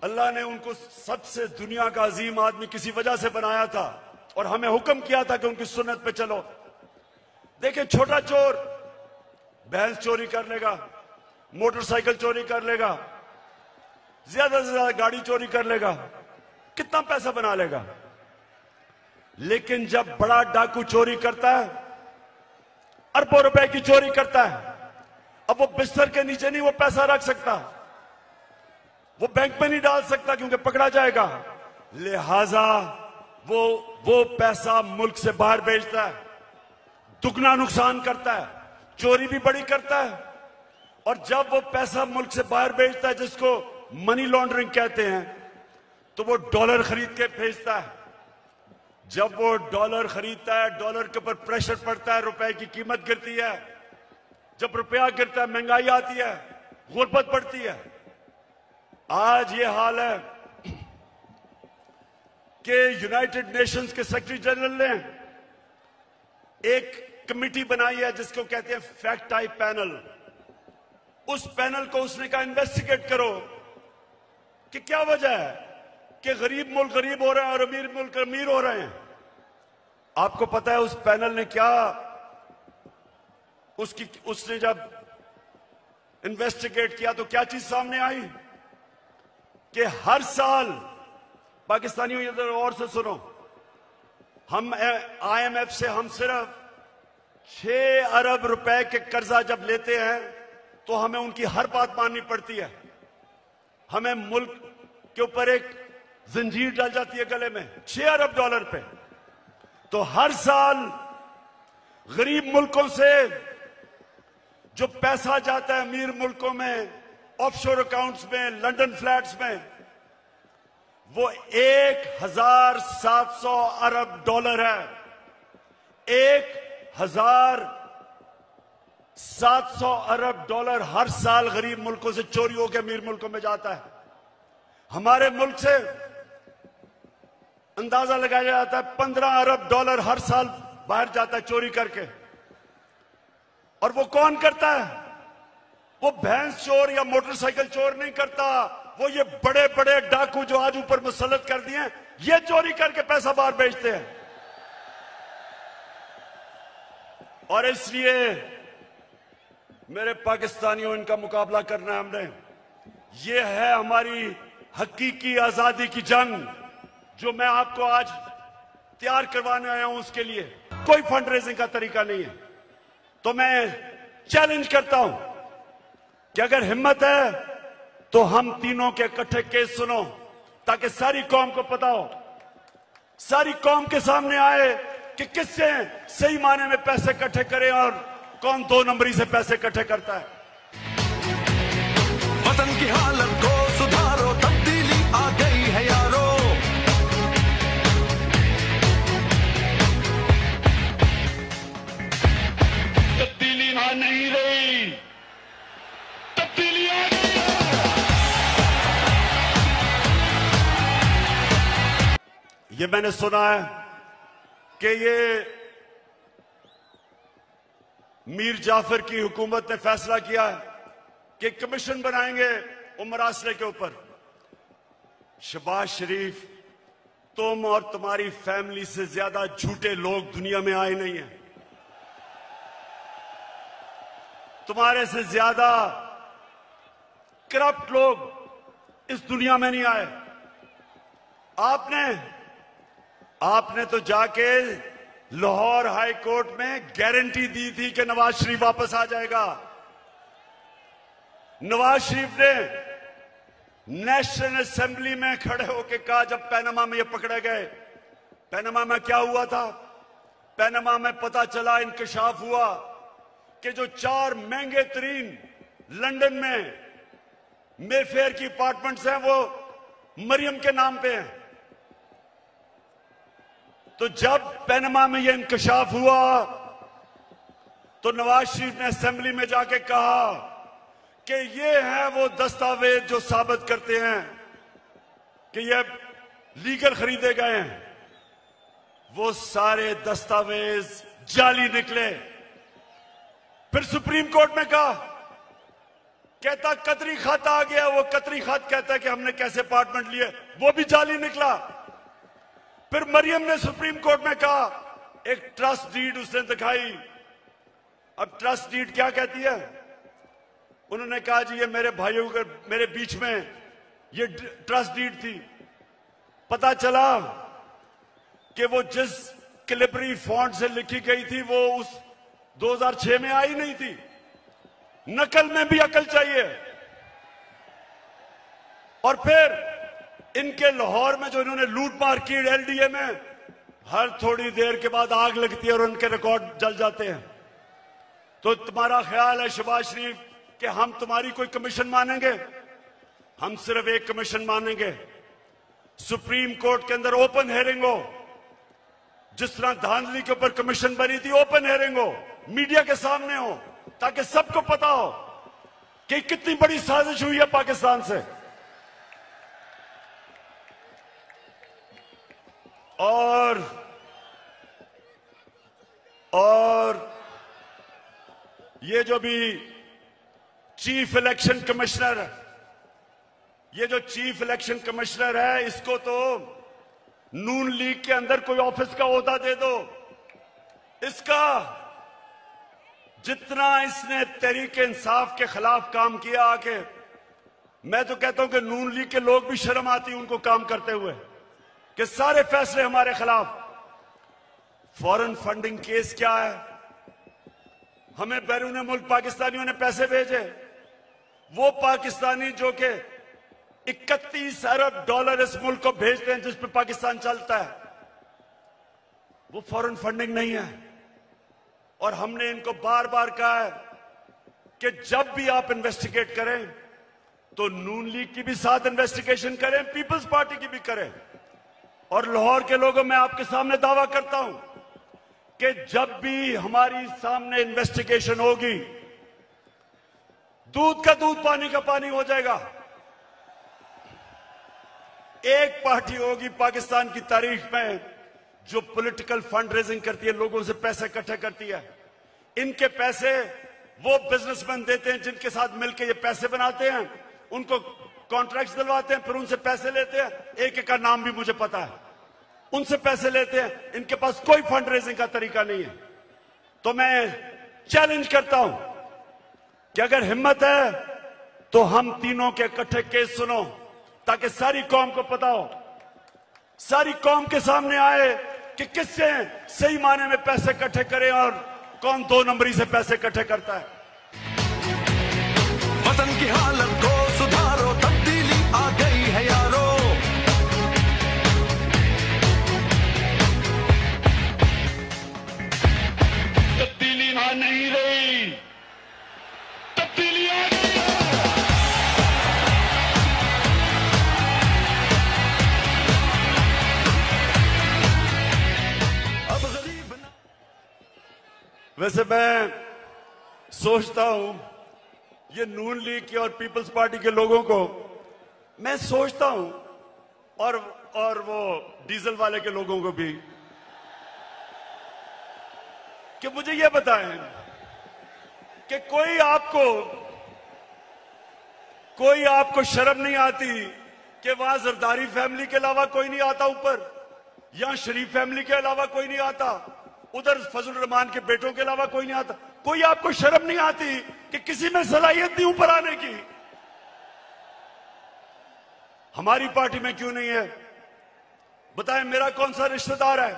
अल्लाह ने उनको सबसे दुनिया का अजीम आदमी किसी वजह से बनाया था और हमें हुक्म किया था कि उनकी सुन्नत पे चलो। देखें, छोटा चोर भैंस चोरी कर लेगा, मोटरसाइकिल चोरी कर लेगा, ज्यादा से ज्यादा गाड़ी चोरी कर लेगा, कितना पैसा बना लेगा। लेकिन जब बड़ा डाकू चोरी करता है, अरबों रुपए की चोरी करता है, अब वो बिस्तर के नीचे नहीं वो पैसा रख सकता, वो बैंक में नहीं डाल सकता क्योंकि पकड़ा जाएगा। लिहाजा वो पैसा मुल्क से बाहर भेजता है, दुगना नुकसान करता है, चोरी भी बड़ी करता है। और जब वो पैसा मुल्क से बाहर भेजता है, जिसको मनी लॉन्ड्रिंग कहते हैं, तो वो डॉलर खरीद के भेजता है। जब वो डॉलर खरीदता है, डॉलर के ऊपर प्रेशर पड़ता है, रुपए की कीमत गिरती है। जब रुपया गिरता है, महंगाई आती है, गुर्बत बढ़ती है। आज ये हाल है कि यूनाइटेड नेशंस के सेक्रेटरी जनरल ने एक कमेटी बनाई है जिसको कहते हैं फैक्ट टाइप पैनल। उस पैनल को उसने कहा इन्वेस्टिगेट करो कि क्या वजह है कि गरीब मुल्क गरीब हो रहे हैं और अमीर मुल्क अमीर हो रहे हैं। आपको पता है उस पैनल ने क्या, उसने जब इन्वेस्टिगेट किया तो क्या चीज सामने आई कि हर साल, पाकिस्तानियों इधर और से सुनो, हम IMF से हम सिर्फ 6 अरब रुपए के कर्जा जब लेते हैं तो हमें उनकी हर बात माननी पड़ती है। हमें मुल्क के ऊपर एक जंजीर डाल जाती है गले में, 6 अरब डॉलर पे। तो हर साल गरीब मुल्कों से जो पैसा जाता है अमीर मुल्कों में, ऑफशोर अकाउंट्स में, लंदन फ्लैट्स में, वो 1700 अरब डॉलर है। 1700 अरब डॉलर हर साल गरीब मुल्कों से चोरी होकर अमीर मुल्कों में जाता है। हमारे मुल्क से अंदाजा लगाया जाता है 15 अरब डॉलर हर साल बाहर जाता है चोरी करके। और वो कौन करता है? वो भैंस चोर या मोटरसाइकिल चोर नहीं करता, वो ये बड़े बड़े डाकू जो आज ऊपर मुसल्लत कर दिए हैं, ये चोरी करके पैसा बाहर भेजते हैं। और इसलिए मेरे पाकिस्तानियों, इनका मुकाबला करना है हमने। ये है हमारी हकीकी आजादी की जंग जो मैं आपको आज तैयार करवाने आया हूं। उसके लिए कोई फंड रेजिंग का तरीका नहीं है। तो मैं चैलेंज करता हूं कि अगर हिम्मत है तो हम तीनों के इकट्ठे केस सुनो, ताकि सारी कौम को पता हो, सारी कौम के सामने आए कि किससे सही माने में पैसे इकट्ठे करें और कौन 2 नंबरी से पैसे इकट्ठे करता है। वतन की हालत को सुधारो, तब्दीली आ गई है यारो। तब्दीली आ नहीं रही, तब्दीली आ गई है। ये मैंने सुना है कि ये मीर जाफर की हुकूमत ने फैसला किया है कि कमीशन बनाएंगे उमर आसरे के ऊपर। शहबाज शरीफ, तुम और तुम्हारी फैमिली से ज्यादा झूठे लोग दुनिया में आए नहीं हैं। तुम्हारे से ज्यादा करप्ट लोग इस दुनिया में नहीं आए। आपने आपने तो जाके लाहौर हाई कोर्ट में गारंटी दी थी कि नवाज शरीफ वापस आ जाएगा। नवाज शरीफ ने नेशनल असेंबली में खड़े होकर कहा, जब पैनामा में ये पकड़े गए, पैनामा में क्या हुआ था? पैनामा में पता चला, इंकशाफ हुआ कि जो 4 महंगे तरीन लंदन में मेफेयर की अपार्टमेंट्स हैं वो मरियम के नाम पे हैं। तो जब पैनामा में यह इंकशाफ हुआ तो नवाज शरीफ ने असेंबली में जाके कहा कि ये है वो दस्तावेज जो साबित करते हैं कि ये लीगल खरीदे गए हैं। वो सारे दस्तावेज जाली निकले। फिर सुप्रीम कोर्ट में कहा, कहता कतरी खत आ गया। वो कतरी खत कहता है कि हमने कैसे अपार्टमेंट लिए, वो भी जाली निकला। फिर मरियम ने सुप्रीम कोर्ट में कहा, एक ट्रस्ट डीड उसने दिखाई। अब ट्रस्ट डीड क्या कहती है? उन्होंने कहा जी ये मेरे भाइयों के मेरे बीच में ये ट्रस्ट डीड थी। पता चला कि वो जिस कैलिब्री फॉन्ट से लिखी गई थी वो उस 2006 में आई नहीं थी। नकल में भी अकल चाहिए। और फिर इनके लाहौर में जो इन्होंने लूट मार की एलडीए में, हर थोड़ी देर के बाद आग लगती है और उनके रिकॉर्ड जल जाते हैं। तो तुम्हारा ख्याल है शहबाज शरीफ कि हम तुम्हारी कोई कमीशन मानेंगे? हम सिर्फ एक कमीशन मानेंगे, सुप्रीम कोर्ट के अंदर ओपन हेयरिंग हो। जिस तरह धांधली के ऊपर कमीशन बनी थी, ओपन हेयरिंग हो, मीडिया के सामने हो, ताकि सबको पता हो कि कितनी बड़ी साजिश हुई है पाकिस्तान से। और ये जो भी चीफ इलेक्शन कमिश्नर, ये जो चीफ इलेक्शन कमिश्नर है, इसको तो नून लीग के अंदर कोई ऑफिस का ओहदा दे दो। इसका जितना इसने तहरीक इंसाफ के खिलाफ काम किया आके, मैं तो कहता हूं कि नून लीग के लोग भी शर्म आती उनको काम करते हुए कि सारे फैसले हमारे खिलाफ। फॉरेन फंडिंग केस क्या है? हमें बैरून मुल्क पाकिस्तानियों ने पैसे भेजे। वो पाकिस्तानी जो कि 31 अरब डॉलर इस मुल्क को भेजते हैं जिस पे पाकिस्तान चलता है, वो फॉरेन फंडिंग नहीं है। और हमने इनको बार बार कहा है कि जब भी आप इन्वेस्टिगेट करें तो नून लीग की भी साथ इन्वेस्टिगेशन करें, पीपल्स पार्टी की भी करें। और लाहौर के लोगों, मैं आपके सामने दावा करता हूं कि जब भी हमारी सामने इन्वेस्टिगेशन होगी, दूध का दूध पानी का पानी हो जाएगा। एक पार्टी होगी पाकिस्तान की तारीख में जो पॉलिटिकल फंड रेजिंग करती है, लोगों से पैसे इकट्ठे करती है। इनके पैसे वो बिजनेसमैन देते हैं जिनके साथ मिलकर ये पैसे बनाते हैं, उनको कॉन्ट्रैक्ट्स दिलवाते हैं, फिर उनसे पैसे लेते हैं। एक एक का नाम भी मुझे पता है। उनसे पैसे लेते हैं। इनके पास कोई फंड रेजिंग का तरीका नहीं है। तो मैं चैलेंज करता हूं कि अगर हिम्मत है तो हम तीनों के इकट्ठे केस सुनो, ताकि सारी कौम को पता हो, सारी कौम के सामने आए कि किससे सही माने में पैसे इकट्ठे करें और कौन 2 नंबरी से पैसे इकट्ठे करता है। वतन की हालत को सुधारो, तब्दीली आ गई है यारो। तब्दीली आ नहीं रही, तब्दीली आ गई है। अब गरीब ना... वैसे मैं सोचता हूं ये नून लीग की और पीपल्स पार्टी के लोगों को, मैं सोचता हूं और वो डीजल वाले के लोगों को भी, कि मुझे ये बताएं कि कोई आपको शर्म नहीं आती कि वहां जरदारी फैमिली के अलावा कोई नहीं आता ऊपर, यहां शरीफ फैमिली के अलावा कोई नहीं आता, उधर फजल रहमान के बेटों के अलावा कोई नहीं आता। कोई आपको शर्म नहीं आती कि किसी में सलाहियत नहीं ऊपर आने की? हमारी पार्टी में क्यों नहीं है? बताएं मेरा कौन सा रिश्तेदार है,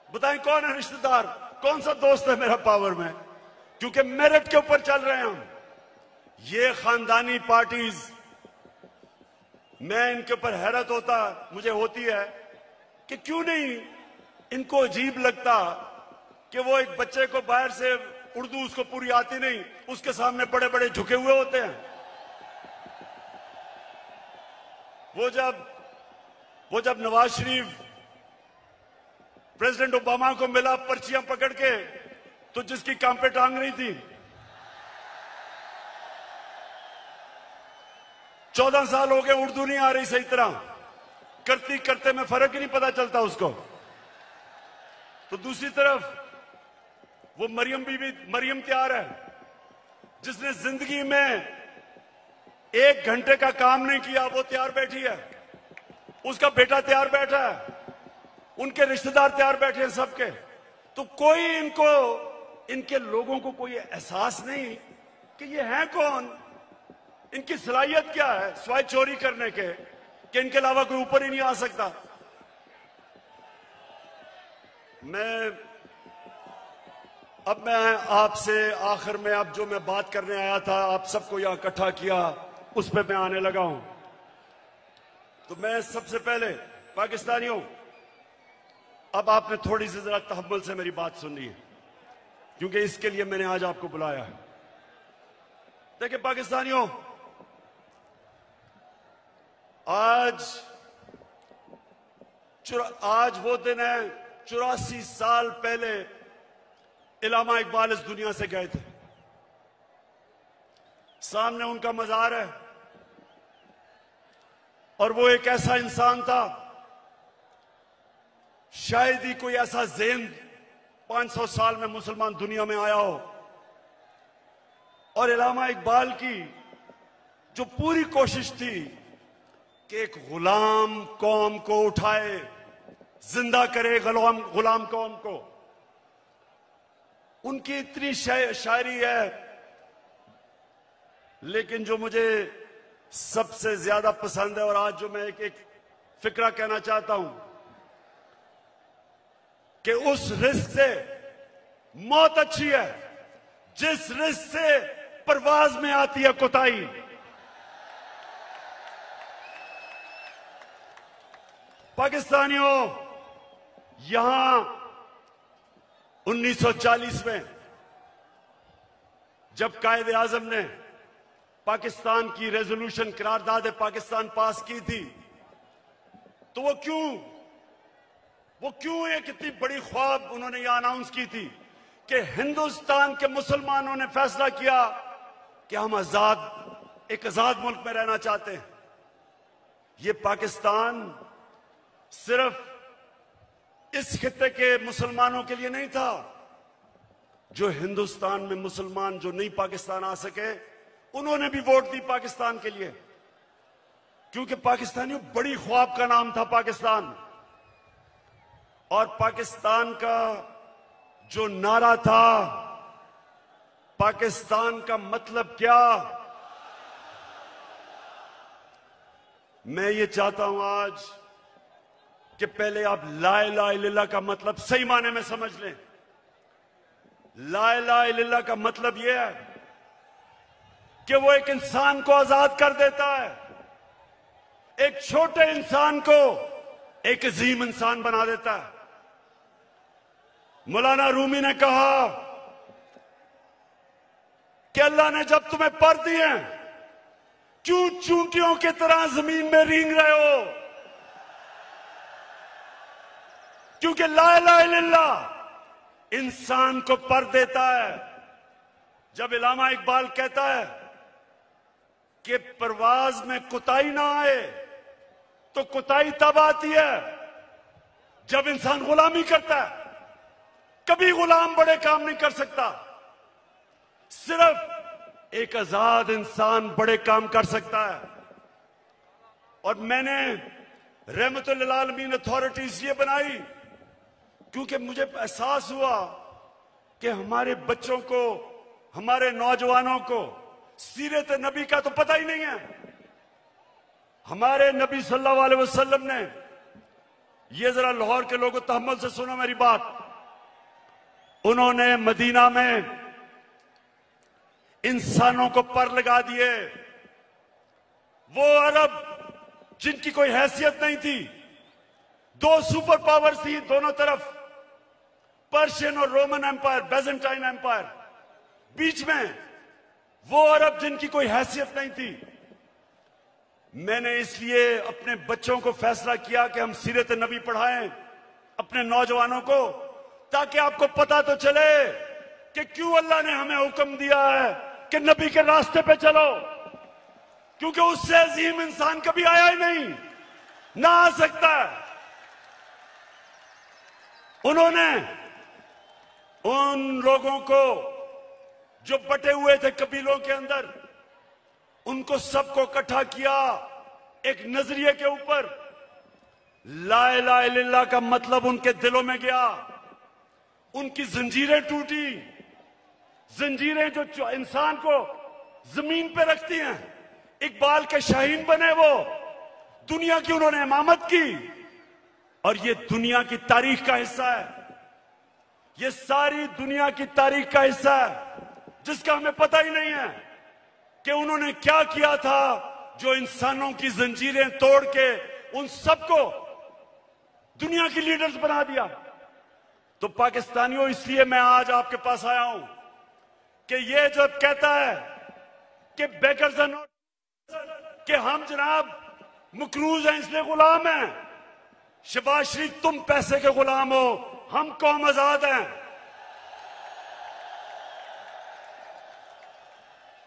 बताएं कौन है रिश्तेदार, कौन सा दोस्त है मेरा पावर में, क्योंकि मेरिट के ऊपर चल रहे हैं हम। ये खानदानी पार्टीज, मैं इनके ऊपर हैरत मुझे होती है कि क्यों नहीं इनको अजीब लगता कि वो एक बच्चे को बाहर से उर्दू उसको पूरी आती नहीं, उसके सामने बड़े बड़े झुके हुए होते हैं। वो जब नवाज शरीफ प्रेसिडेंट ओबामा को मिला पर्चियां पकड़ के, तो जिसकी काम पे टांग रही थी, 14 साल हो गए उर्दू नहीं आ रही सही तरह, करती करते में फर्क ही नहीं पता चलता उसको। तो दूसरी तरफ वो मरियम तैयार है, जिसने जिंदगी में 1 घंटे का काम नहीं किया, वो तैयार बैठी है, उसका बेटा तैयार बैठा है, उनके रिश्तेदार तैयार बैठे हैं सबके। तो कोई इनके लोगों को कोई एहसास नहीं कि ये हैं कौन, इनकी सलाहियत क्या है स्वाय चोरी करने के, कि इनके अलावा कोई ऊपर ही नहीं आ सकता। अब मैं आपसे आखिर में, अब जो मैं बात करने आया था, आप सबको यहां इकट्ठा किया, उस पर मैं आने लगा हूं। तो मैं सबसे पहले पाकिस्तानियों, अब आपने थोड़ी सी जरा तहम्मुल से मेरी बात सुननी है, क्योंकि इसके लिए मैंने आज आपको बुलाया है। देखिए पाकिस्तानियों, आज वो दिन है, 84 साल पहले इलामा इकबाल इस दुनिया से गए थे। सामने उनका मजार है, और वो एक ऐसा इंसान था, शायद ही कोई ऐसा ज़ेन 500 साल में मुसलमान दुनिया में आया हो। और इलामा इकबाल की जो पूरी कोशिश थी कि एक गुलाम कौम को उठाए, जिंदा करे गुलाम कौम को, उनकी इतनी शायरी है। लेकिन जो मुझे सबसे ज्यादा पसंद है, और आज जो मैं एक फिक्रा कहना चाहता हूं, कि उस रिस्क से मौत अच्छी है जिस रिस्क से परवाज में आती है कोताही। पाकिस्तानियों, यहां 1940 में जब कायदे आजम ने पाकिस्तान की रेजोल्यूशन करारदाद पाकिस्तान पास की थी, तो वो क्यों एक इतनी बड़ी ख्वाब उन्होंने यह अनाउंस की थी कि हिंदुस्तान के मुसलमानों ने फैसला किया कि हम एक आजाद मुल्क में रहना चाहते हैं। ये पाकिस्तान सिर्फ इस खित्ते के मुसलमानों के लिए नहीं था, जो हिंदुस्तान में मुसलमान जो नहीं पाकिस्तान आ सके, उन्होंने भी वोट दी पाकिस्तान के लिए, क्योंकि पाकिस्तानियों बड़ी ख्वाब का नाम था पाकिस्तान। और पाकिस्तान का जो नारा था, पाकिस्तान का मतलब क्या, मैं ये चाहता हूं आज कि पहले आप ला इलाहा इल्लल्लाह का मतलब सही माने में समझ लें। ला इलाहा इल्लल्लाह का मतलब यह है कि वो एक इंसान को आजाद कर देता है, एक छोटे इंसान को एक अजीम इंसान बना देता है। मौलाना रूमी ने कहा कि अल्लाह ने जब तुम्हें पर दिए, क्यों चूंटियों की तरह जमीन में रेंग रहे हो? क्योंकि ला इलाहा इल्लल्लाह इंसान को पर देता है। जब इलामा इकबाल कहता है कि परवाज में कुताही ना आए, तो कुताही तब आती है जब इंसान गुलामी करता है। कभी गुलाम बड़े काम नहीं कर सकता, सिर्फ एक आजाद इंसान बड़े काम कर सकता है। और मैंने रहमतुल लिल आलमीन अथॉरिटी इसलिए बनाई क्योंकि मुझे एहसास हुआ कि हमारे बच्चों को, हमारे नौजवानों को सीरत नबी का तो पता ही नहीं है। हमारे नबी सल्लल्लाहु अलैहि वसल्लम ने ये जरा लाहौर के लोगों तहम्मुल से सुनो मेरी बात। उन्होंने मदीना में इंसानों को पर लगा दिए। वो अरब जिनकी कोई हैसियत नहीं थी, दो सुपर पावर थी दोनों तरफ, पर्शियन और रोमन एम्पायर, बेजेंटाइन एम्पायर, बीच में वो अरब जिनकी कोई हैसियत नहीं थी। मैंने इसलिए अपने बच्चों को फैसला किया कि हम सीरत नबी पढ़ाएं अपने नौजवानों को, ताकि आपको पता तो चले कि क्यों अल्लाह ने हमें हुक्म दिया है कि नबी के रास्ते पे चलो, क्योंकि उससे अजीम इंसान कभी आया ही नहीं, ना आ सकता है। उन्होंने उन लोगों को जो बटे हुए थे कबीलों के अंदर, उनको सबको इकट्ठा किया एक नजरिए के ऊपर। ला इलाहा इल्लल्लाह का मतलब उनके दिलों में गया, उनकी जंजीरें टूटी, जंजीरें जो इंसान को जमीन पे रखती हैं। इकबाल के शाहीन बने वो, दुनिया की उन्होंने इमामत की, और ये दुनिया की तारीख का हिस्सा है। ये सारी दुनिया की तारीख का हिस्सा है जिसका हमें पता ही नहीं है कि उन्होंने क्या किया था, जो इंसानों की जंजीरें तोड़ के उन सबको दुनिया की लीडर्स बना दिया। तो पाकिस्तानियों, इसलिए मैं आज आपके पास आया हूं कि ये जब कहता है कि बेकर्स एंड कि हम जनाब मकरूज हैं इसलिए गुलाम हैं, शहबाज शरीफ तुम पैसे के गुलाम हो, हम कौम आजाद हैं।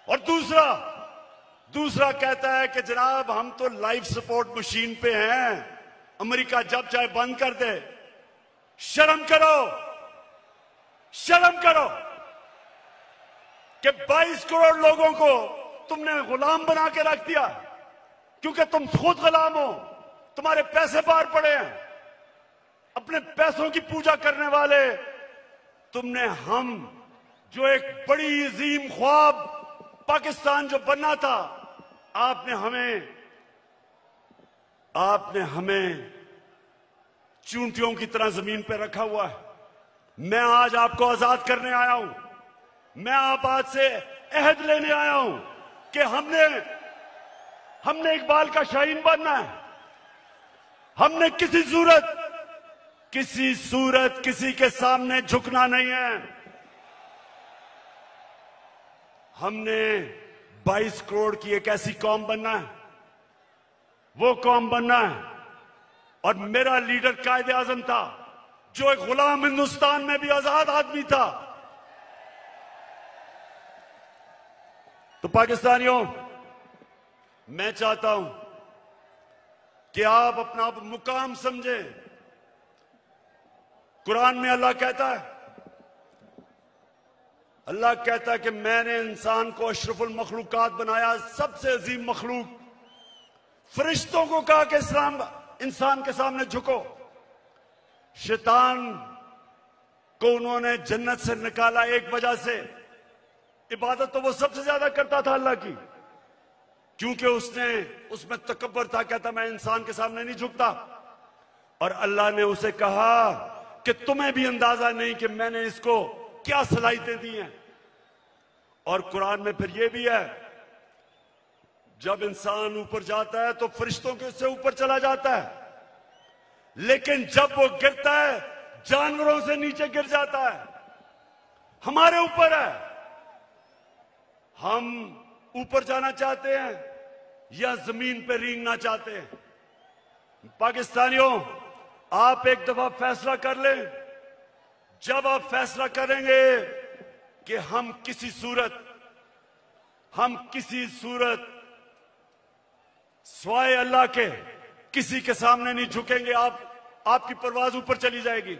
और दूसरा कहता है कि जनाब हम तो लाइफ सपोर्ट मशीन पे हैं, अमेरिका जब चाहे बंद कर दे। शर्म करो, शर्म करो कि 22 करोड़ लोगों को तुमने गुलाम बना के रख दिया, क्योंकि तुम खुद गुलाम हो, तुम्हारे पैसे बाहर पड़े हैं, अपने पैसों की पूजा करने वाले तुमने। हम जो एक बड़ी अजीम ख्वाब पाकिस्तान जो बनना था, आपने हमें चूंटियों की तरह जमीन पर रखा हुआ है। मैं आज आपको आजाद करने आया हूं। मैं आप आज से अहद लेने आया हूं कि हमने इकबाल का शाहीन बनना है। हमने किसी सूरत किसी के सामने झुकना नहीं है। हमने 22 करोड़ की एक ऐसी कौम बनना है, वो कौम बनना है। और मेरा लीडर कायदे आजम था, जो एक गुलाम हिंदुस्तान में भी आजाद आदमी था। तो पाकिस्तानियों, मैं चाहता हूं कि आप अपना मुकाम समझें। कुरान में अल्लाह कहता है कि मैंने इंसान को अशरफुल मखलूकात बनाया, सबसे अजीम मखलूक। फरिश्तों को कहा कि इंसान के सामने झुको। शैतान को उन्होंने जन्नत से निकाला एक वजह से, इबादत तो वो सबसे ज्यादा करता था अल्लाह की, क्योंकि उसमें तकब्बर था, कहता मैं इंसान के सामने नहीं झुकता। और अल्लाह ने उसे कहा कि तुम्हें भी अंदाजा नहीं कि मैंने इसको क्या सलाहियतें दी हैं। और कुरान में फिर ये भी है, जब इंसान ऊपर जाता है तो फरिश्तों के उससे ऊपर चला जाता है, लेकिन जब वो गिरता है जानवरों से नीचे गिर जाता है। हमारे ऊपर है, हम ऊपर जाना चाहते हैं या जमीन पर रेंगना चाहते हैं। पाकिस्तानियों, आप एक दफा फैसला कर लें। जब आप फैसला करेंगे कि हम किसी सूरत स्वाय अल्लाह के किसी के सामने नहीं झुकेंगे, आपकी परवाज ऊपर चली जाएगी।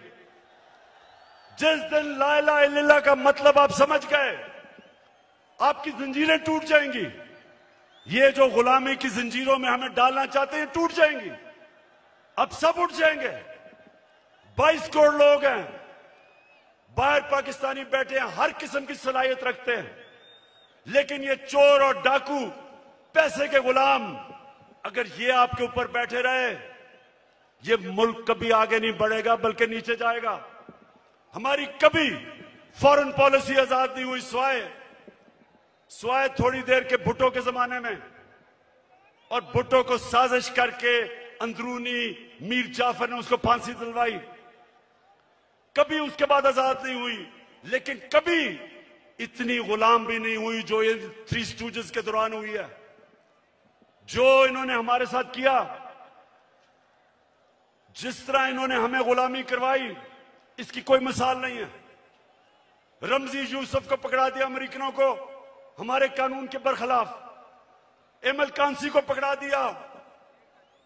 जिस दिन ला इलाहा इल्लल्लाह का मतलब आप समझ गए, आपकी जंजीरें टूट जाएंगी। ये जो गुलामी की जंजीरों में हमें डालना चाहते हैं, टूट जाएंगी। अब सब उठ जाएंगे। 22 करोड़ लोग हैं, बाहर पाकिस्तानी बैठे हैं, हर किस्म की सलाहियत रखते हैं, लेकिन ये चोर और डाकू, पैसे के गुलाम, अगर ये आपके ऊपर बैठे रहे ये मुल्क कभी आगे नहीं बढ़ेगा बल्कि नीचे जाएगा। हमारी कभी फॉरेन पॉलिसी आजाद नहीं हुई स्वाय थोड़ी देर के भुट्टो के जमाने में, और भुट्टो को साजिश करके अंदरूनी मीर जाफर ने उसको फांसी दिलवाई। कभी उसके बाद आजाद नहीं हुई, लेकिन कभी इतनी गुलाम भी नहीं हुई जो ये थ्री स्टूजेस के दौरान हुई है। जो इन्होंने हमारे साथ किया, जिस तरह इन्होंने हमें गुलामी करवाई, इसकी कोई मिसाल नहीं है। रमजी यूसुफ को पकड़ा दिया अमेरिकनों को हमारे कानून के बरखिलाफ। एमएल कांसी को पकड़ा दिया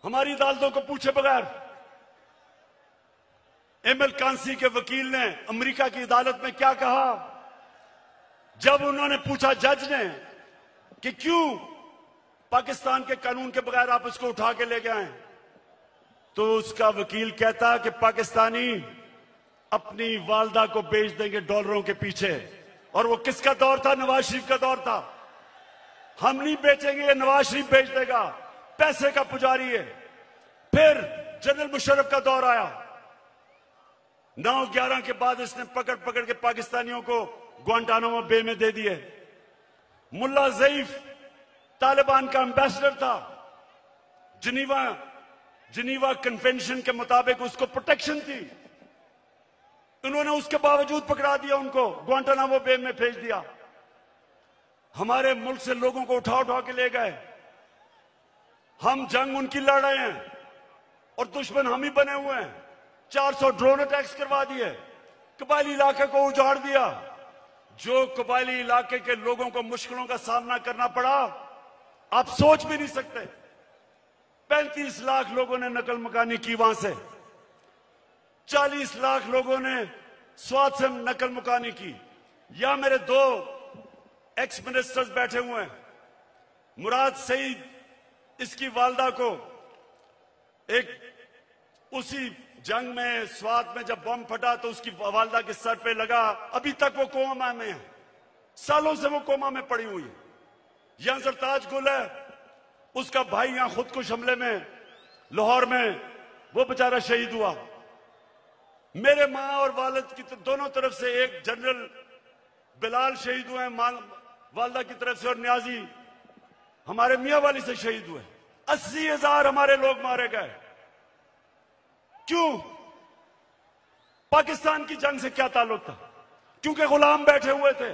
हमारी अदालतों को पूछे बगैर। एमएल कांसी के वकील ने अमेरिका की अदालत में क्या कहा जब उन्होंने पूछा जज ने कि क्यों पाकिस्तान के कानून के बगैर आप इसको उठा के ले गए, तो उसका वकील कहता कि पाकिस्तानी अपनी वालदा को बेच देंगे डॉलरों के पीछे। और वो किसका दौर था? नवाज शरीफ का दौर था। हम नहीं बेचेंगे, ये नवाज शरीफ बेच देगा, पैसे का पुजारी है। फिर जनरल मुशर्रफ का दौर आया। 9/11 के बाद इसने पकड़ पकड़ के पाकिस्तानियों को ग्वांटानामो बे में दे दिए। मुल्ला ज़ईफ तालिबान का एम्बेसडर था। जिनीवा कन्वेंशन के मुताबिक उसको प्रोटेक्शन थी। उन्होंने उसके बावजूद पकड़ा दिया, उनको ग्वांटानामो बे में भेज दिया। हमारे मुल्क से लोगों को उठा उठा के ले गए। हम जंग उनकी लड़ रहे हैं और दुश्मन हम ही बने हुए हैं। 400 ड्रोन अटैक्स करवा दिए, कबायली इलाके को उजाड़ दिया। जो कबायली इलाके के लोगों को मुश्किलों का सामना करना पड़ा, आप सोच भी नहीं सकते। 35 लाख लोगों ने नकल मकानी की वहां से, 40 लाख लोगों ने स्वात से नकल मुकानी की। या मेरे 2 एक्स मिनिस्टर्स बैठे हुए हैं। मुराद सईद, इसकी वालदा को एक उसी जंग में स्वात में जब बम फटा तो उसकी वालदा के सर पे लगा। अभी तक वो कोमा में है, सालों से वो कोमा में पड़ी हुई है। यहां सरताज गुल है, उसका भाई यहां खुदकुश हमले में लाहौर में वो बेचारा शहीद हुआ। मेरे मां और वालिद की दोनों तरफ से एक जनरल बिलाल शहीद हुए वालदा की तरफ से, और न्याजी हमारे मियां वाली से शहीद हुए। 80,000 हमारे लोग मारे गए। क्यों? पाकिस्तान की जंग से क्या ताल्लुक था? क्योंकि गुलाम बैठे हुए थे।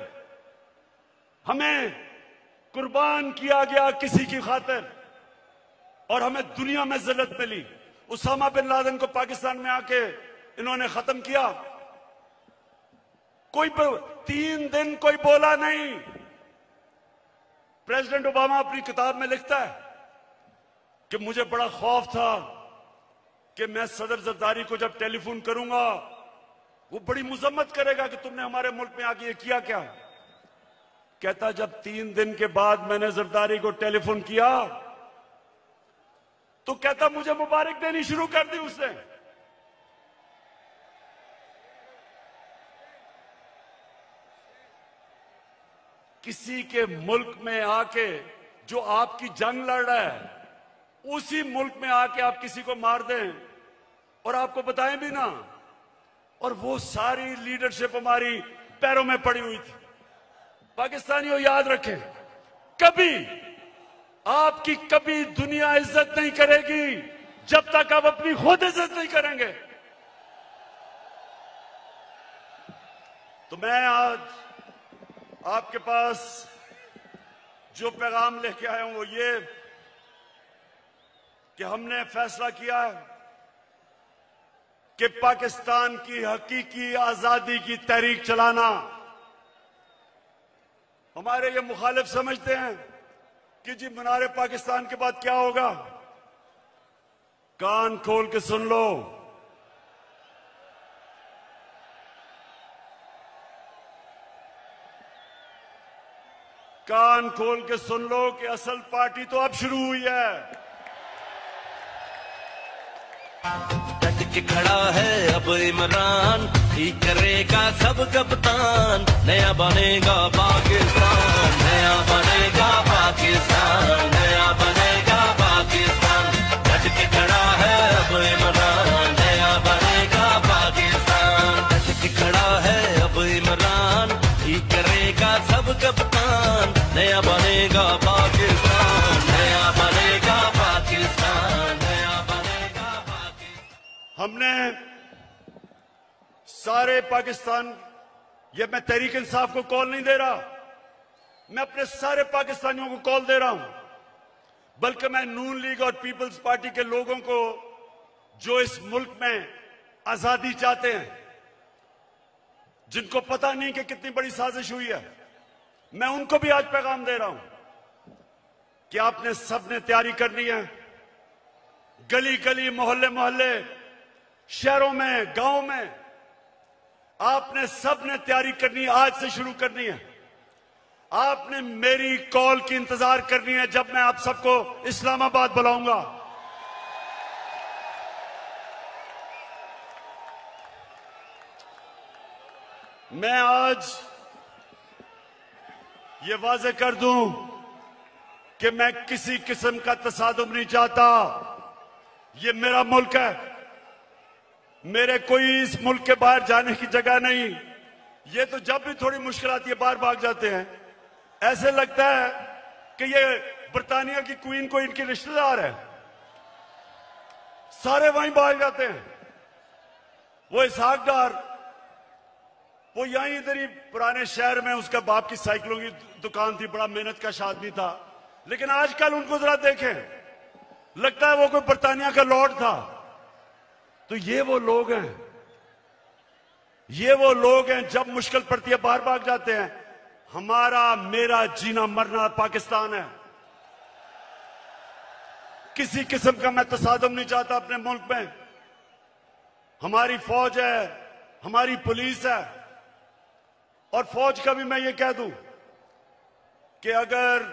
हमें कुर्बान किया गया किसी की खातिर और हमें दुनिया में जिल्लत मिली। उसामा बिन लादेन को पाकिस्तान में आके इन्होंने खत्म किया। कोई 3 दिन कोई बोला नहीं। प्रेसिडेंट ओबामा अपनी किताब में लिखता है कि मुझे बड़ा खौफ था कि मैं सदर जरदारी को जब टेलीफोन करूंगा वो बड़ी मुजम्मत करेगा कि तुमने हमारे मुल्क में आके ये किया क्या। कहता जब 3 दिन के बाद मैंने जरदारी को टेलीफोन किया तो कहता मुझे मुबारक देनी शुरू कर दी उसने। किसी के मुल्क में आके जो आपकी जंग लड़ रहा है, उसी मुल्क में आके आप किसी को मार दें और आपको बताएं भी ना, और वो सारी लीडरशिप हमारी पैरों में पड़ी हुई थी। पाकिस्तानियों याद रखें, कभी आपकी कभी दुनिया इज्जत नहीं करेगी जब तक आप अपनी खुद इज्जत नहीं करेंगे। तो मैं आज आपके पास जो पैगाम लेके आया हूं वो ये कि हमने फैसला किया है कि पाकिस्तान की हकीकी आजादी की तहरीक चलाना। हमारे ये मुखालिफ समझते हैं कि जी मीनार पाकिस्तान के बाद क्या होगा। कान खोल के सुन लो, कान खोल के सुन लो कि असल पार्टी तो अब शुरू हुई है। डट के खड़ा है अब इमरान, ठीक करेगा सब कप्तान। नया बनेगा पाकिस्तान, नया बनेगा पाकिस्तान, नया बनेगा पाकिस्तान। डट के खड़ा है अब इमरान। कप्तान, नया बनेगा पाकिस्तान, नया बनेगा पाकिस्तान, नया बनेगा पाकिस्तान। हमने सारे पाकिस्तान, ये मैं तहरीक इंसाफ को कॉल नहीं दे रहा, मैं अपने सारे पाकिस्तानियों को कॉल दे रहा हूं, बल्कि मैं नून लीग और पीपल्स पार्टी के लोगों को जो इस मुल्क में आजादी चाहते हैं, जिनको पता नहीं कि कितनी बड़ी साजिश हुई है, मैं उनको भी आज पैगाम दे रहा हूं कि आपने सबने तैयारी करनी है। गली गली, मोहल्ले मोहल्ले, शहरों में, गांव में आपने सबने तैयारी करनी है, आज से शुरू करनी है। आपने मेरी कॉल की इंतजार करनी है जब मैं आप सबको इस्लामाबाद बुलाऊंगा। मैं आज ये वाज़ेह कर दूं कि मैं किसी किस्म का तसादुम नहीं चाहता। ये मेरा मुल्क है, मेरे कोई इस मुल्क के बाहर जाने की जगह नहीं। ये तो जब भी थोड़ी मुश्किल आती है बाहर भाग जाते हैं, ऐसे लगता है कि ये बर्तानिया की क्वीन को इनके रिश्तेदार है, सारे वहीं भाग जाते हैं। वो इसहाक डार, वो यहीं इधर ही पुराने शहर में उसका बाप की साइकिलों की दुकान थी, बड़ा मेहनत का आदमी था, लेकिन आजकल उनको जरा देखें, लगता है वो कोई बर्तानिया का लॉर्ड था। तो ये वो लोग हैं, ये वो लोग हैं जब मुश्किल पड़ती है बाहर भाग जाते हैं। हमारा मेरा जीना मरना पाकिस्तान है। किसी किस्म का मैं तसादुम नहीं चाहता अपने मुल्क में। हमारी फौज है, हमारी पुलिस है, और फौज का भी मैं ये कह दूं कि अगर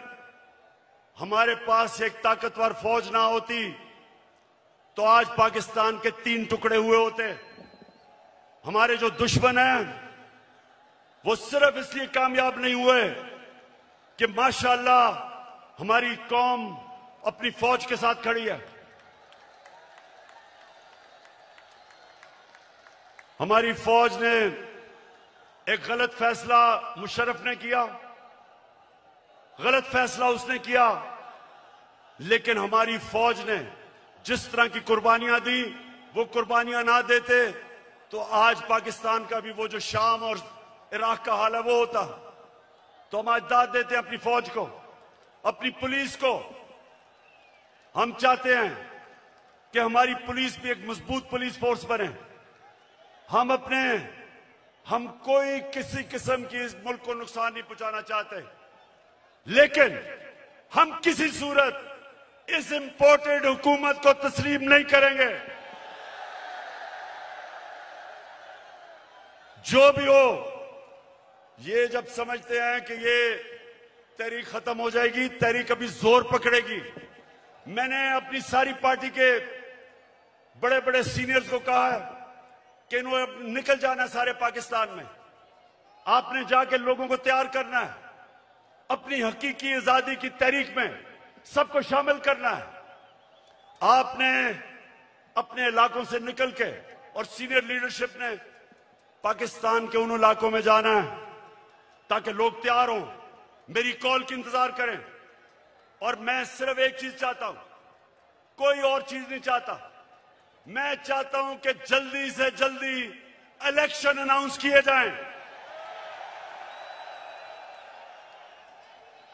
हमारे पास एक ताकतवर फौज ना होती तो आज पाकिस्तान के 3 टुकड़े हुए होते। हमारे जो दुश्मन हैं वो सिर्फ इसलिए कामयाब नहीं हुए कि माशाअल्लाह हमारी कौम अपनी फौज के साथ खड़ी है। हमारी फौज ने एक गलत फैसला मुशर्रफ ने किया, गलत फैसला उसने किया, लेकिन हमारी फौज ने जिस तरह की कुर्बानियां दी, वो कुर्बानियां ना देते तो आज पाकिस्तान का भी वो जो शाम और इराक का हाल है वो होता। तो हम आज दाद देते हैं अपनी फौज को, अपनी पुलिस को। हम चाहते हैं कि हमारी पुलिस भी एक मजबूत पुलिस फोर्स बने। हम कोई किसी किस्म की इस मुल्क को नुकसान नहीं पहुंचाना चाहते, लेकिन हम किसी सूरत इस इंपोर्टेड हुकूमत को तस्लीम नहीं करेंगे। जो भी हो, ये जब समझते हैं कि ये तहरीक खत्म हो जाएगी, तहरीक अभी जोर पकड़ेगी। मैंने अपनी सारी पार्टी के बड़े बड़े सीनियर्स को कहा है कि इन्होंने निकल जाना है सारे पाकिस्तान में। आपने जाके लोगों को तैयार करना है, अपनी हकीकी आजादी की तहरीक में सबको शामिल करना है। आपने अपने इलाकों से निकल के और सीनियर लीडरशिप ने पाकिस्तान के उन इलाकों में जाना है ताकि लोग तैयार हों, मेरी कॉल की इंतजार करें। और मैं सिर्फ एक चीज चाहता हूं, कोई और चीज नहीं चाहता। मैं चाहता हूं कि जल्दी से जल्दी इलेक्शन अनाउंस किए जाएं।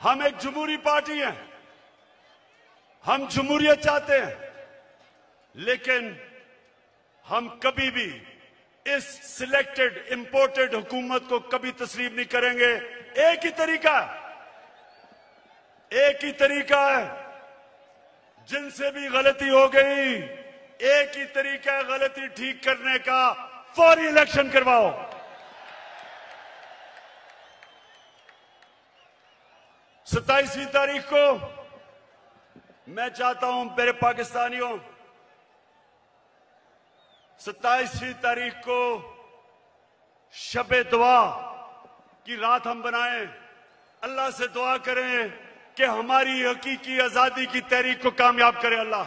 हम एक जमहूरी पार्टी हैं, हम जमहूरियत चाहते हैं, लेकिन हम कभी भी इस सिलेक्टेड इंपोर्टेड हुकूमत को कभी तस्लीम नहीं करेंगे। एक ही तरीका है, जिनसे भी गलती हो गई, एक ही तरीका है गलती ठीक करने का, फौरी इलेक्शन करवाओ। सत्ताईसवीं तारीख को मैं चाहता हूं मेरे पाकिस्तानियों, 27वीं तारीख को शबे दुआ की रात हम बनाएं, अल्लाह से दुआ करें कि हमारी हकीकी आजादी की तहरीक को कामयाब करे अल्लाह।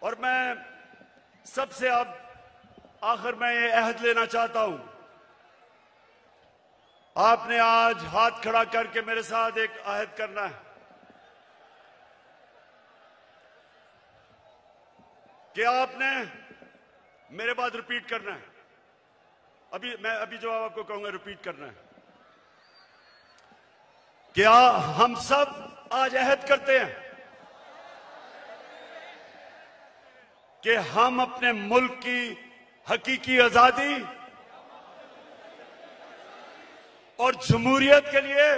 और मैं सबसे अब आखिर में ये अहद लेना चाहता हूं आपने आज हाथ खड़ा करके मेरे साथ एक अहद करना है कि आपने मेरे बाद रिपीट करना है। मैं जो आपको कहूंगा रिपीट करना है। क्या हम सब आज अहद करते हैं कि हम अपने मुल्क की हकीकी आजादी और जमहूरियत के लिए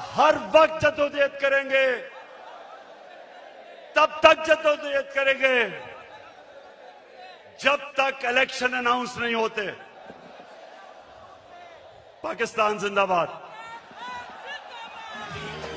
हर वक्त जद्दोजहद करेंगे, तब तक जद्दोजहद करेंगे जब तक इलेक्शन अनाउंस नहीं होते। पाकिस्तान जिंदाबाद।